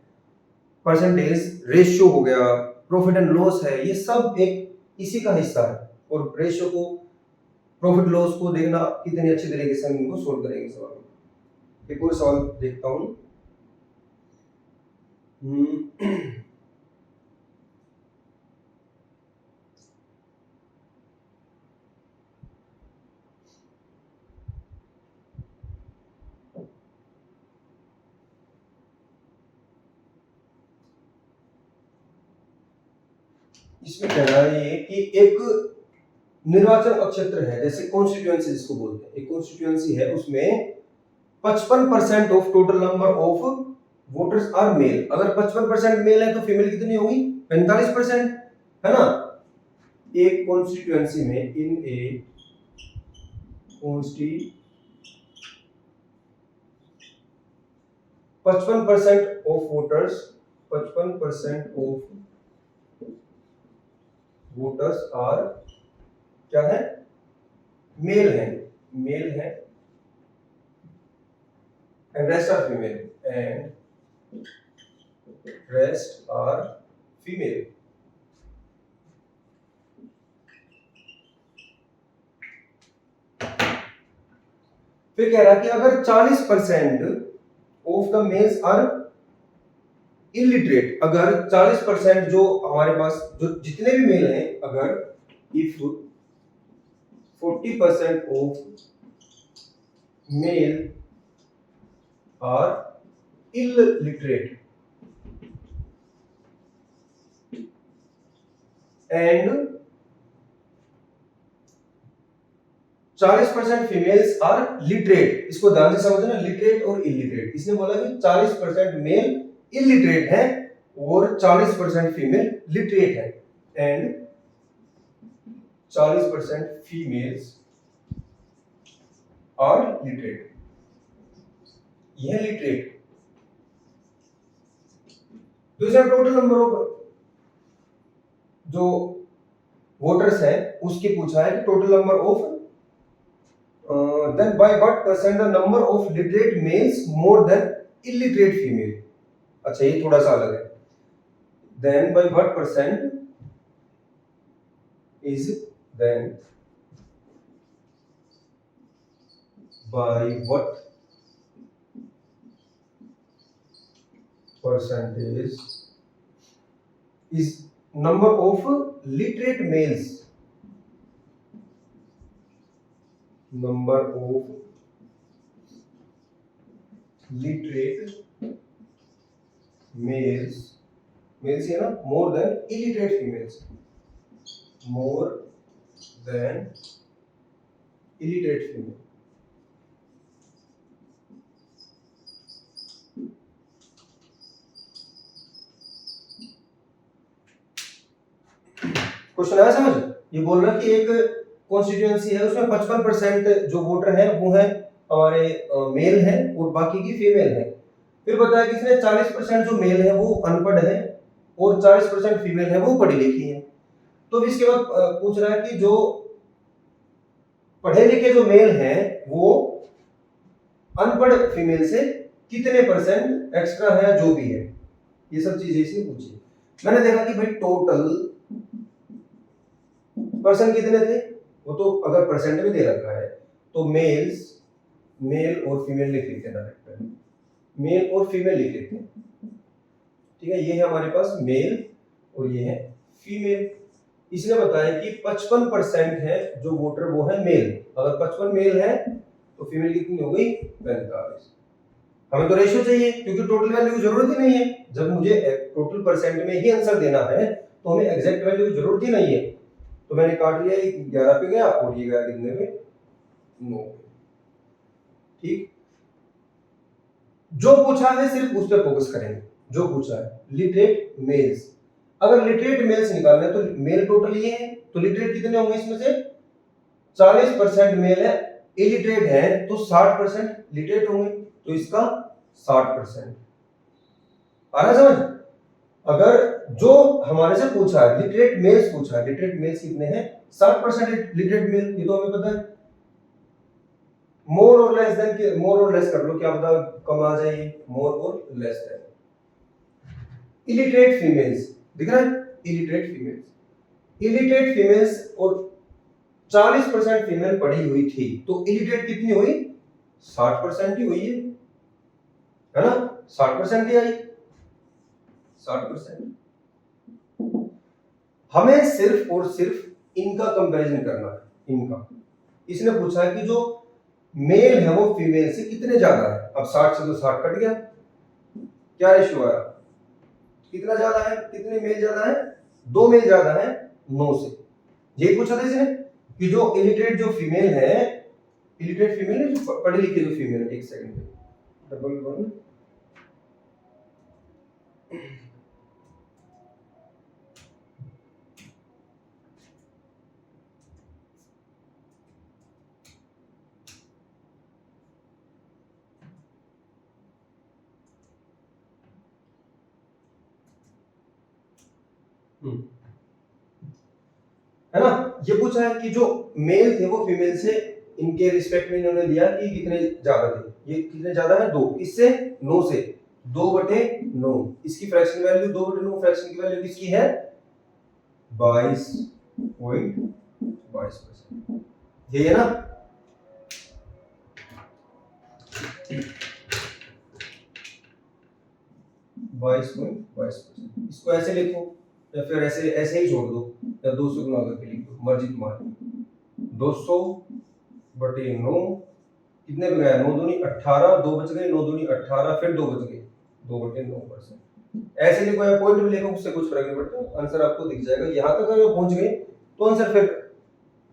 परसेंटेज, रेशियो हो गया, प्रॉफिट एंड लॉस है, ये सब एक इसी का हिस्सा है। और रेशियो को, प्रॉफिट लॉस को देखना कितनी अच्छी तरीके से हम इनको सोल्व करेंगे सवाल। एक और सवाल देखता हूं। इसमें कहना है कि एक निर्वाचन क्षेत्र है, जैसे कॉन्स्टिट्यूएंसी जिसको बोलते हैं, एक कॉन्स्टिट्यूएंसी है, उसमें 55% of total number of voters are male. अगर 55% मेल है तो फीमेल कितनी होगी, 45%, है ना। एक कॉन्स्टिट्यूएंसी में, in a constituency 55% of voters, 55% of voters are क्या है, मेल है, मेल है, and rest are female, and rest are female. फिर कह रहा कि अगर 40% of the males are illiterate, अगर 40% जो हमारे पास जो जितने भी मेल हैं, अगर if 40% of male are illiterate and 40% females are literate. इसको ध्यान से समझना, लिटरेट और इलिटरेट। इसने बोला कि 40% मेल इलिटरेट है और 40% फीमेल लिटरेट है, एंड 40% फीमेल्स आर लिटरेट, यह लिटरेट। तो इसमें टोटल नंबर ऑफ जो वोटर्स हैं उसकी पूछा है कि total number of, then by what percent the number of literate males more than illiterate female। अच्छा ये थोड़ा सा अलग है, then by what percent is, then by what percentage is number of literate males, number of literate males, males है ना, more than illiterate females, more than illiterate female। Question आया समझ। ये बोल रहा है कि एक कॉन्स्टिट्यूएंसी है, उसमें 55% जो वोटर हैं वो है हमारे मेल है और बाकी की फीमेल है। फिर बताया कि इसने 40% जो मेल है वो अनपढ़ है और 40% फीमेल है वो पढ़ी लिखी है। तो भी इसके बाद पूछ रहा है कि जो पढ़े लिखे जो मेल हैं वो अनपढ़ फीमेल से कितने परसेंट एक्स्ट्रा है, जो भी है, ये सब चीजें इसने पूछी। मैंने देखा कि भाई टोटल परसेंट कितने थे, वो तो अगर परसेंट में दे रखा है तो मेल और फीमेल लिख लेते हैं डायरेक्ट, मेल और फीमेल लिख लेते हैं, ठीक है। ये है हमारे पास मेल और ये है फीमेल। इसने बताया कि 55% है जो वोटर वो है मेल, अगर 55 मेल है तो फीमेल कितनी हो गई 45। हमें तो रेशियो चाहिए क्योंकि टोटल वैल्यू की जरूरत ही नहीं है, जब मुझे टोटल परसेंट में ही आंसर देना है तो हमें एग्जैक्ट वैल्यू की जरूरत ही नहीं है। तो मैंने काट लिया, 11 पे गया और ये गया कितने में 9। ठीक, जो पूछा है सिर्फ उस पर फोकस करेंगे, जो पूछा है लिटरेट मेल्स। अगर लिटरेट मेल्स निकालना है तो मेल टोटल ये है, तो लिटरेट कितने होंगे इसमें से 40% मेल है, इलिटरेट है तो 60% लिटरेट होंगे, तो इसका 60%। आ रहा समझ? अगर जो हमारे से पूछा है लिटरेट मेल्स पूछा है, लिटरेट मेल्स कितने हैं 60% लिटरेट मेल, ये तो हमें पता है। मोर और लेस देन के मोर और लेस कर लो, क्या पता कम आ जाए, मोर और लेस देन। इलिटरेट फीमेल्स दिख रहा है, इलिटरेट फीमेल्स, इलिटरेट फीमेल्स और 40% फीमेल पढ़ी हुई थी, तो इलिटरेट कितनी हुई 60% ही हुई है ना, 60% ही आई 60%। हमें सिर्फ और सिर्फ इनका कंपैरिजन करना है, इनका। इसने पूछा है कि जो मेल है वो फीमेल से कितने ज्यादा है, अब 60 से तो 60 कट गया, क्या रेशियो आया, कितना ज्यादा है, कितने मेल ज्यादा है, 2 मेल ज्यादा है 9 से। यही पूछा था इसने कि जो इलिटरेट जो फीमेल है, इलिटरेट फीमेल है जो पढ़ी लिखी जो फीमेल है, एक सेकंड में डबल वन है ना। ये पूछा है कि जो मेल थे वो फीमेल से इनके रिस्पेक्ट में इन्होंने दिया कि कितने ज्यादा थे, ये कितने ज्यादा है 2, इससे 9 से 2/9, इसकी फ्रैक्शन वैल्यू 2/9, फ्रैक्शन की वैल्यू किसकी है 22.22%, यही है ना। इसको ऐसे लिखो या फिर ऐसे ऐसे ही छोड़ दो या 200 गुना करके लिख दो, मर्जी तुम्हारी। 200/9 कितने पे गया, 9 दूनी 18, 2 बच गए, 9 दूनी 18, फिर 2 बच गए, 2/9%। ऐसे लिखो या पॉइंट भी लिखो, उससे कुछ फर्क नहीं पड़ता, आंसर आपको दिख जाएगा। यहां तक अगर पहुंच गए तो आंसर फिर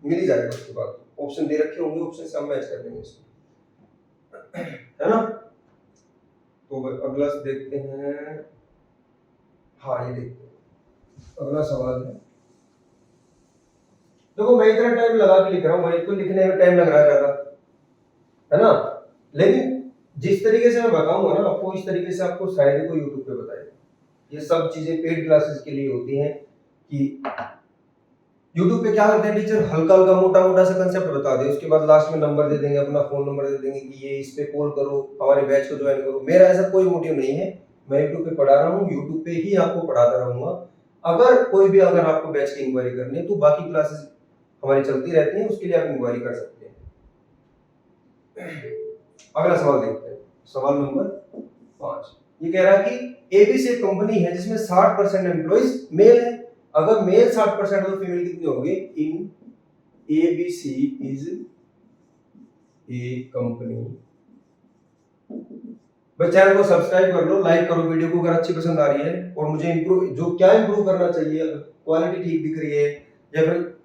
मिल ही जाएगा। उसके बाद ऑप्शन दे रखे होंगे, ऑप्शन से हम मैच कर देंगे इसको, है ना। तो अगला देखते हैं, हाँ ये देखते हैं अगला सवाल है। देखो मैं इतना टाइम लगा के लिख रहा हूँ, भाई तो लिखने में टाइम लग रहा है ज्यादा, है ना, लेकिन जिस तरीके से मैं बताऊंगा ना आपको, इस तरीके से आपको शायद ही कोई यूट्यूब पे बताएगा। ये सब चीजें पेड क्लासेस के लिए होती हैं कि यूट्यूब पे क्या करते हैं टीचर, हल्का हल्का मोटा मोटा सा कंसेप्ट बता दे, उसके बाद लास्ट में नंबर दे देंगे, अपना फोन नंबर दे देंगे कि ये इस पे कॉल करो, हमारे बैच को ज्वाइन करो। मेरा ऐसा कोई मोटिव नहीं है, मैं यूट्यूब पे पढ़ा रहा हूँ, यूट्यूब पे ही आपको पढ़ाता रहूंगा। अगर कोई भी अगर आपको बैच की इंक्वायरी करनी है तो बाकी क्लासेस हमारी चलती रहती हैं, उसके लिए आप इंक्वायरी कर सकते हैं। अगला सवाल देखते हैं, सवाल नंबर 5। ये कह रहा है कि एबीसी एक कंपनी है जिसमें 60% एम्प्लॉइज मेल है, अगर मेल 60% तो फीमेल कितने होंगे, इन एबीसी इज ए कंपनी। भाई चैनल को सब्सक्राइब कर लो, लाइक करो वीडियो को अगर अच्छी पसंद आ रही है, और मुझे इंप्रूव जो क्या इंप्रूव करना चाहिए, क्वालिटी ठीक दिख रही है या फिर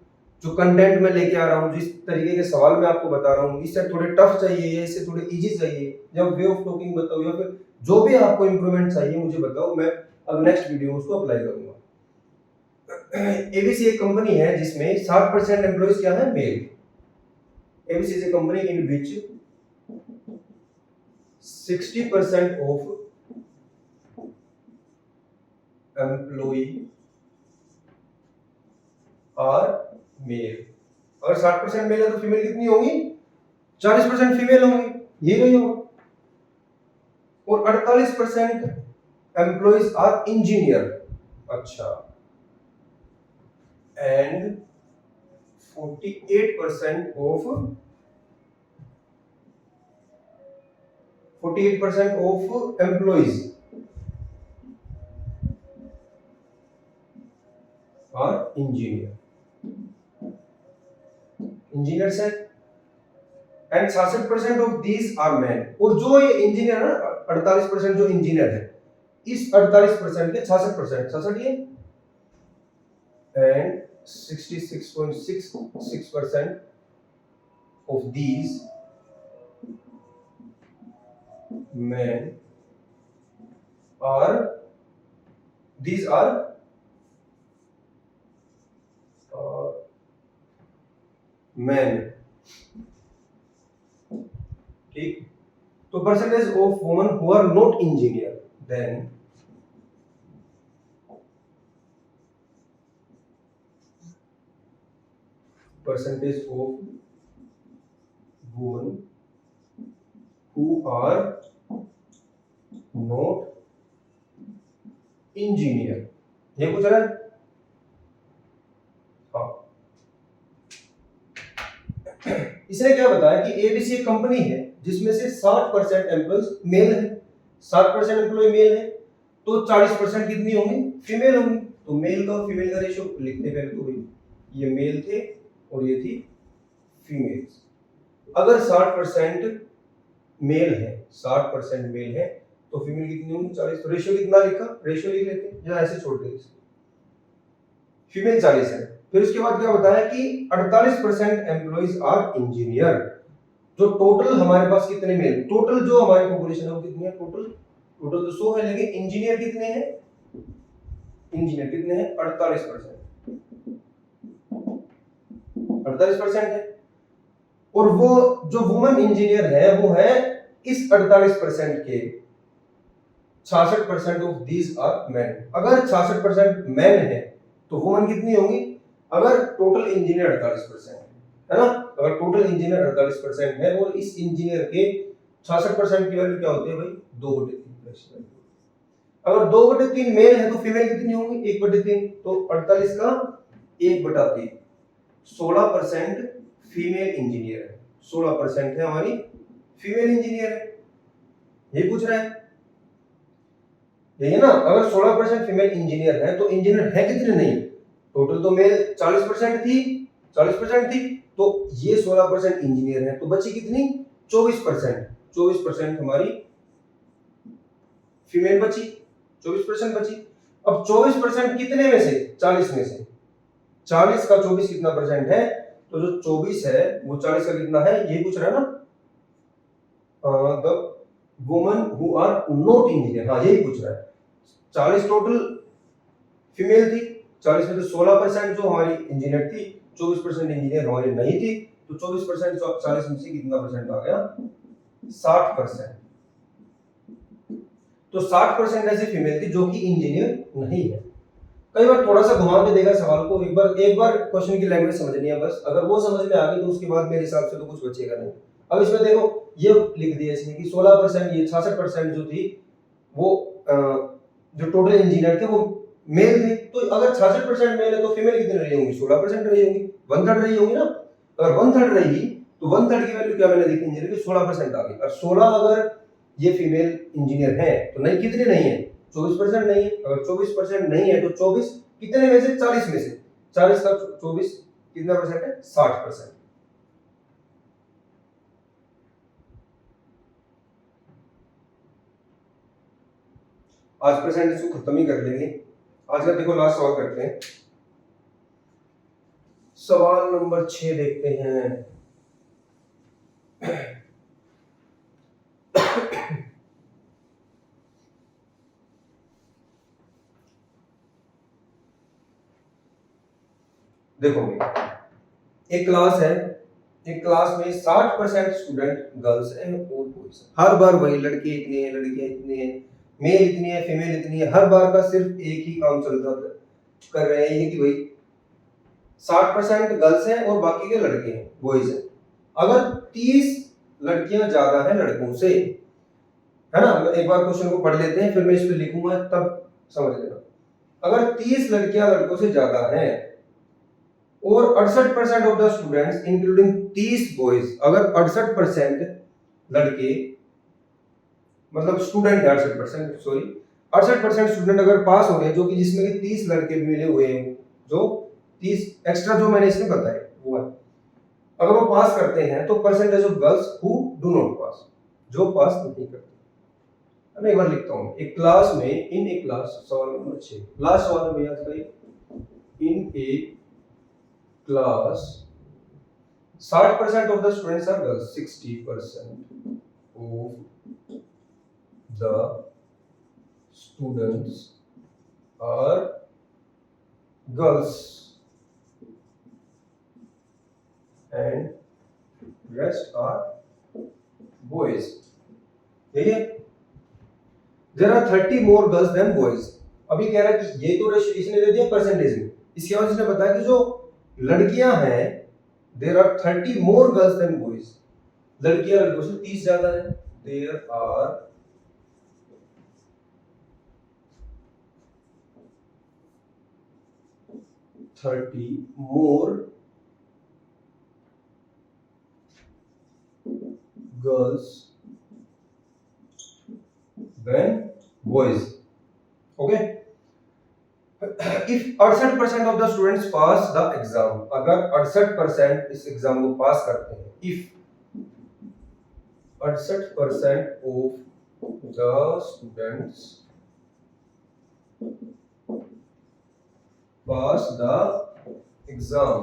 जो कंटेंट में लेके आ रहा हूँ, जिस तरीके के सवाल मैं आपको बता रहा हूँ, इससे थोड़े टफ चाहिए या इससे थोड़े इजी चाहिए, या वे ऑफ टॉकिंग बताओ, या फिर जो भी आपको इंप्रूवमेंट चाहिए मुझे बताओ, मैं अब नेक्स्ट वीडियो में उसको अप्लाई करूंगा। एबीसी एक कंपनी है जिसमें 60% एम्प्लॉइज क्या है male. ABC is a company in which 60% of employee are male. अगर 60% मेल है तो फीमेल कितनी होंगी? 40% फीमेल होंगी, ये नहीं होगा। और 48% एम्प्लॉइज आर इंजीनियर। अच्छा, and 48% of employees are engineer, engineers है। And 66% of these are man. और जो ये इंजीनियर है ना, 48% जो इंजीनियर है, इस 48% के 66%, 66 ये, and 66.66% of these men are men। ठीक, तो percentage of women who are not engineer, then percentage of women who are not engineer, ये पूछ रहा है। हाँ, इसने क्या बताया कि एबीसी एक कंपनी है जिसमें से 60% एम्प्लॉइज मेल है, 60% एम्प्लॉय मेल है, तो 40% कितनी होंगी? फीमेल होंगी। तो मेल का और फीमेल का रेशियो लिखते पहले तो भाई, ये मेल थे और ये थी फीमेल्स। अगर 60% मेल है, 60% मेल है, तो फीमेल कितनी होंगी? 40। तो रेशियो कितना लिखा? रेशियो लिख लेते हैं या ऐसे छोड़ देते, फीमेल 40 है। फिर उसके बाद क्या बताया कि 48% एम्प्लॉइज आर इंजीनियर। जो टोटल हमारे पास कितने मेल, टोटल जो हमारी पॉपुलेशन है वो कितनी है? टोटल तो 100 है, लेकिन इंजीनियर कितने हैं? इंजीनियर कितने हैं? 48%, 48% है। और वो जो वुमेन इंजीनियर है वो है इस 48% के 66% ऑफ दीज आर मैन। अगर 66% मैन है तो वुमेन कितनी होंगी? अगर टोटल इंजीनियर 48% है ना, अगर टोटल इंजीनियर 48% है और इस इंजीनियर के 66% की वैल्यू क्या होती है भाई? 2/3। अगर 2/3 मेल है तो फीमेल कितनी होंगी? 1/3। तो 48 का 1/3, 16% फीमेल इंजीनियर है, 16% है हमारी फीमेल इंजीनियर है, ये पूछ रहा है। यही ना, अगर 16% फीमेल इंजीनियर है तो इंजीनियर है कितने? नहीं, टोटल तो मेल 40% थी, 40% थी, तो ये 16% इंजीनियर है, तो बची कितनी? 24%। 24% हमारी फीमेल बची, 24% बची। अब 24% कितने में से? 40 में से। 40 का 24 कितना परसेंट है? तो जो 24 है वो 40 का कितना है, ये पूछ रहा है ना। The woman who are not engineer, हाँ यही पूछ रहा है। 40 टोटल फीमेल थी, 40 में से 16% जो हमारी इंजीनियर थी, 24% इंजीनियर हमारी नहीं थी, तो 24% 40 में से कितना परसेंट आ गया? 60%। तो 60% ऐसी फीमेल थी जो कि इंजीनियर नहीं है। कई बार थोड़ा सा घुमा के देखा सवाल को, एक बार क्वेश्चन की लैंग्वेज समझनी है बस, अगर वो समझ में आ गई तो उसके बाद मेरे हिसाब से तो कुछ बचेगा नहीं। अब इसमें देखो ये लिख दिया इसने कि 16%, ये 66% जो थी वो जो टोटल इंजीनियर थे वो मेल थे, तो अगर 66% मेल है तो फीमेल कितनी रही होंगी? 16% रही होंगी, 1/3 रही होंगी ना। अगर 1/3 रही तो 1/3 की वैल्यू क्या मैंने देखी? इंजीनियर की 16% आ गई। और 16 अगर ये फीमेल इंजीनियर है तो नहीं, कितने नहीं है? 24% नहीं है। अगर 24% नहीं है तो 24 कितने में से? 40 में से। 40 का 24 कितना परसेंट है? 60%। आज परसेंटेज को खत्म ही कर लेंगे। आज का देखो लास्ट सवाल करते हैं, सवाल नंबर 6 देखते हैं। देखो भाई, एक क्लास है, एक क्लास में 60% स्टूडेंट गर्ल्स हैं और बॉयज। हर बार वही, लड़के इतने हैं, लड़कियां इतने हैं, मेल इतनी है, फीमेल इतनी है, हर बार का सिर्फ एक ही काम चल रहा है, कर रहे हैं ये कि भाई 60% गर्ल्स हैं और बाकी के लड़के हैं, बॉयज हैं। अगर 30 लड़कियां ज्यादा हैं लड़कों से, है ना, एक बार क्वेश्चन को पढ़ लेते हैं फिर मैं इस पे लिखूंगा तब समझ लेना। अगर 30 लड़कियां लड़कों से ज्यादा हैं और 68% of the students including 30 boys, अगर 68% लड़के मतलब स्टूडेंट है 68%, सॉरी 68% स्टूडेंट अगर पास हो रहे हैं, जो कि जिसमें कि 30 लड़के भी मिले हुए हैं, जो 30 एक्स्ट्रा जो मैंने इसमें बताया वो है, अगर वो पास करते हैं तो percentage of girls who do not पास, जो पास नहीं करते। मैं एक बार लिखता हूँ, एक क्लास में, इन ए क्लास, सवाल नंबर 6, लास्ट सवाल है भैया आज का ये, इन a class 60% of the students are girls, 60% of the students are girls and rest are boys. ठीक है, there are 30 more girls than boys. अभी कह रहा है कि ये तो इसने दे दिया परसेंटेज में, इसके बाद इसने बताया कि जो लड़कियां हैं there are 30 more girls than boys, लड़कियां लड़कों से 30 ज्यादा है, there are 30 more girls than boys. Okay, if 68% of the students pass the exam, अगर 68% इस एग्जाम को पास करते हैं, if 68% of the students pass the exam,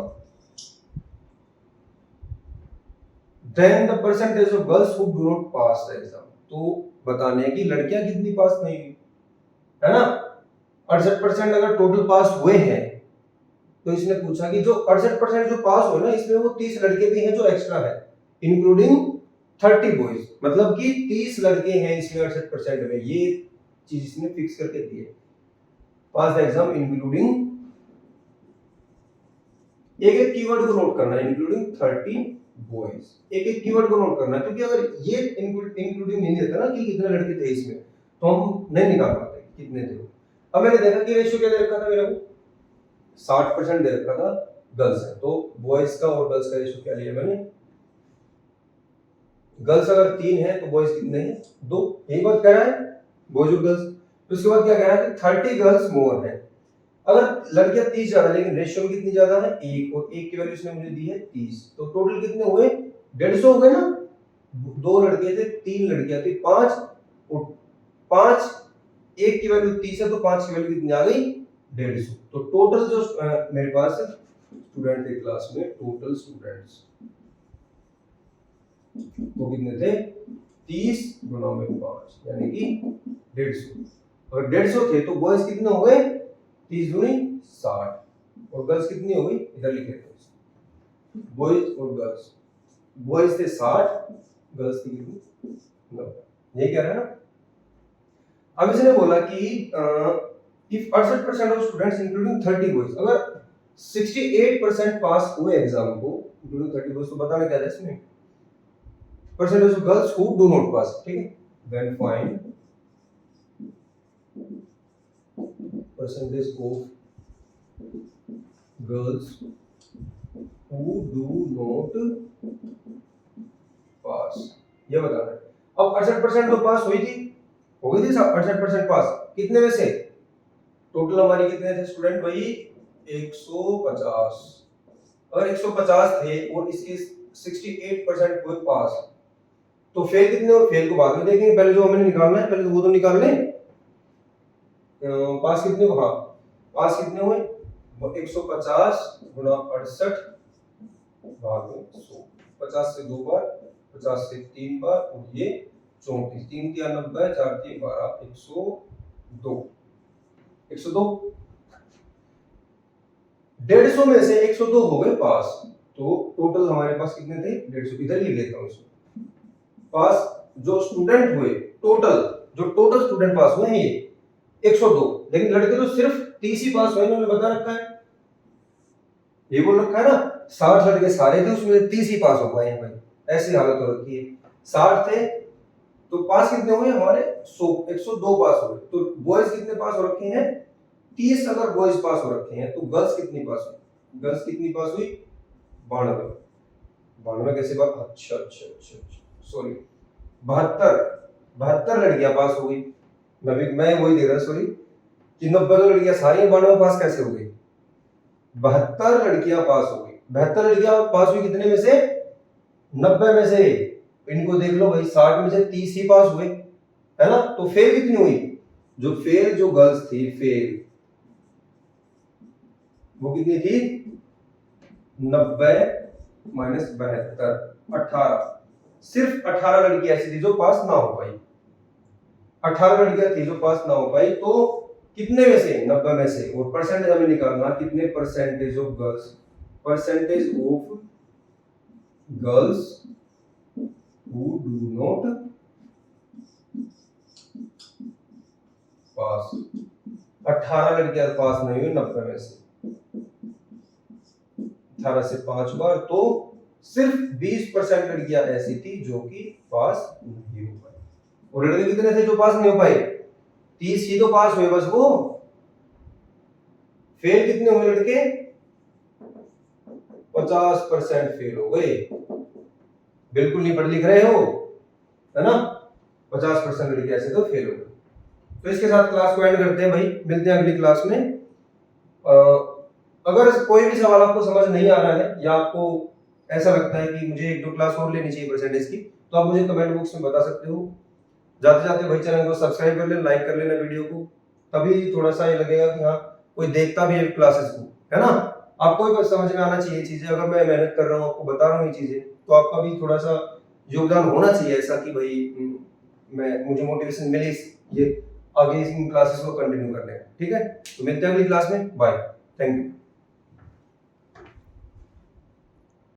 then the percentage of girls who do not pass the exam. तो बताने हैं कि लड़कियां कितनी पास नहीं हुई, है ना। 68% अगर टोटल पास हुए हैं तो इसने पूछा कि जो 68% जो पास हुए ना, इसमें वो 30 लड़के भी हैं जो एक्स्ट्रा है, इंक्लूडिंग 30 बॉयज, मतलब कि 30 लड़के हैं इसमें 68% में, ये चीज इसने फिक्स करके दी है। पास द एग्जाम इंक्लूडिंग, एक एक कीवर्ड को नोट करना है, इंक्लूडिंग 30 बॉयज, एक एक कीवर्ड को नोट करना है, क्योंकि अगर ये इंक्लूडिंग नहीं देता ना कि कितने लड़के थे इसमें, तो हम नहीं निकाल पाते कितने थे। अब मैंने देखा कि रेशियो क्या दे रखा था मेरे को, 60% दे रखा था गर्ल्स है, तो बॉयज का और गर्ल्स का रेशियो क्या लिया मैंने, गर्ल्स अगर 3 है तो बॉयज कितने हैं, 2, यही बात कह रहा है, बॉयज और गर्ल्स। तो उसके बाद क्या कह रहा है कि 30 गर्ल्स मोर है, अगर लड़कियां 30 ज्यादा, लेकिन रेशियो में कितनी ज्यादा है, 1, और 1 की वैल्यू इसने मुझे दी है 30, तो टोटल कितने हुए, 150 हो गए ना। 2 लड़के थे, 3 लड़कियां थी, 5 और 5, 1 की वैल्यू 30 है तो 5 की वैल्यू कितनी आ गई, 150। तो टोटल जो मेरे पास स्टूडेंट थे क्लास में, टोटल स्टूडेंट्स वो कितने थे, 30 गुना में 5 यानी कि 150। अगर 150 थे तो बॉयज कितने हो गए, 30 दूनी 60, और गर्ल्स कितनी हो गई, इधर लिख लेते हैं, बॉयज और गर्ल्स, बॉयज थे 60, गर्ल्स थी कितनी 90, ये कह रहा है ना। अब इसने बोला कि if 68% of students including 30 boys, अगर 68% पास हुए एग्जाम को इंक्लूडिंग 30 बॉयज, तो बताना क्या है इसमें, percentage of girls who do not pass, ठीक है, then find percentage of girls who do not pass, ये बताना है। अब 68% तो पास हुई थी, हो गई थी 68% पास, कितने में से, टोटल हमारी कितने थे स्टूडेंट भाई, 150। अगर 150 थे और इसके 68% हुए पास, तो फेल कितने हुए, फेल को बाद में देखेंगे, पहले जो हमें निकालना है, पहले तो वो तो निकाल लें। पास कितने हुआ, पास कितने हुए, 150 गुना 68 भाग में 100, 50 से 2 बार, 50 से 3 बार, और ये 34, 3 3 90, 4 3 12, 102, 102, 150 में से 102 हो गए पास, तो टोटल हमारे पास कितने थे, 150, इधर लिख लेता हूं इसको, पास जो स्टूडेंट हुए टोटल, जो टोटल स्टूडेंट पास हुए हैं ये 102, लेकिन लड़के तो सिर्फ 30 ही पास हुए, इन्होंने बता रखा है, ये बोल रखा है ना 60 लड़के सारे थे, उसमें 30 ही पास हो पाए हैं भाई, ऐसी हालत हो रखी है। 60 थे तो पास कितने हुए हमारे 102 पास हुए। तो बॉयज कितने पास हो रखे हैं 30। अगर बॉयज पास हो रखे हैं तो गर्ल्स कितनी पास हुई, गर्ल्स कितनी पास हुई 92। 92 कैसे बात, अच्छा अच्छा अच्छा अच्छा सॉरी 72 लड़कियां पास हो गई। मैं वही दे रहा सॉरी कि 90 लड़कियां सारी 92 पास कैसे हो गई, 72 लड़कियां पास हो गई। 72 लड़कियां पास हुई कितने में से 90 में से। इनको देख लो भाई 60 में से 30 ही पास हुए है ना। तो फेल कितनी हुई, जो फेल जो गर्ल्स थी फेल वो कितनी थी 90 माइनस 72 18। सिर्फ 18 लड़की ऐसी थी जो पास ना हो पाई, 18 लड़कियां थी जो पास ना हो पाई। तो कितने में से 90 में से, और परसेंटेज हमें निकालना कितने percentage of girls, percentage of girls who do not पास। 18 लड़कियां पास नहीं हुई 90 में से, 18 से 5 बार, तो सिर्फ 20% लड़कियां ऐसी थी जो कि पास नहीं हो पाई। और लड़के कितने थे जो पास नहीं हो पाए 30 ही तो पास हुए बस। वो फेल कितने हुए लड़के 50% फेल हो गए। बिल्कुल नहीं पढ़ लिख रहे हो है ना, 50% लड़के ऐसे तो फेल हो गए। तो इसके साथ क्लास को एंड करते हैं भाई, मिलते हैं अगली क्लास में। अगर कोई भी सवाल आपको समझ नहीं आ रहा है या आपको ऐसा लगता है कि मुझे 1-2 क्लास और लेनी चाहिए परसेंटेज की, तो आप मुझे कमेंट बॉक्स में बता सकते हो। जाते जाते भाई चैनल को सब्सक्राइब कर लेना, लाइक कर लेना वीडियो को, तभी थोड़ा सा ये लगेगा कि हाँ कोई देखता भी है क्लासेस को, है ना। आपको भी समझ में आना चाहिए चीजें। अगर मैं मेहनत कर रहा हूँ आपको बता रहा हूँ ये चीजें, तो आपका भी थोड़ा सा योगदान होना चाहिए ऐसा कि भाई मुझे मोटिवेशन मिले ये आगे इन क्लासेस को कंटिन्यू करने का। ठीक है, तो मिलते हैं अगली क्लास में, बाय, थैंक यू।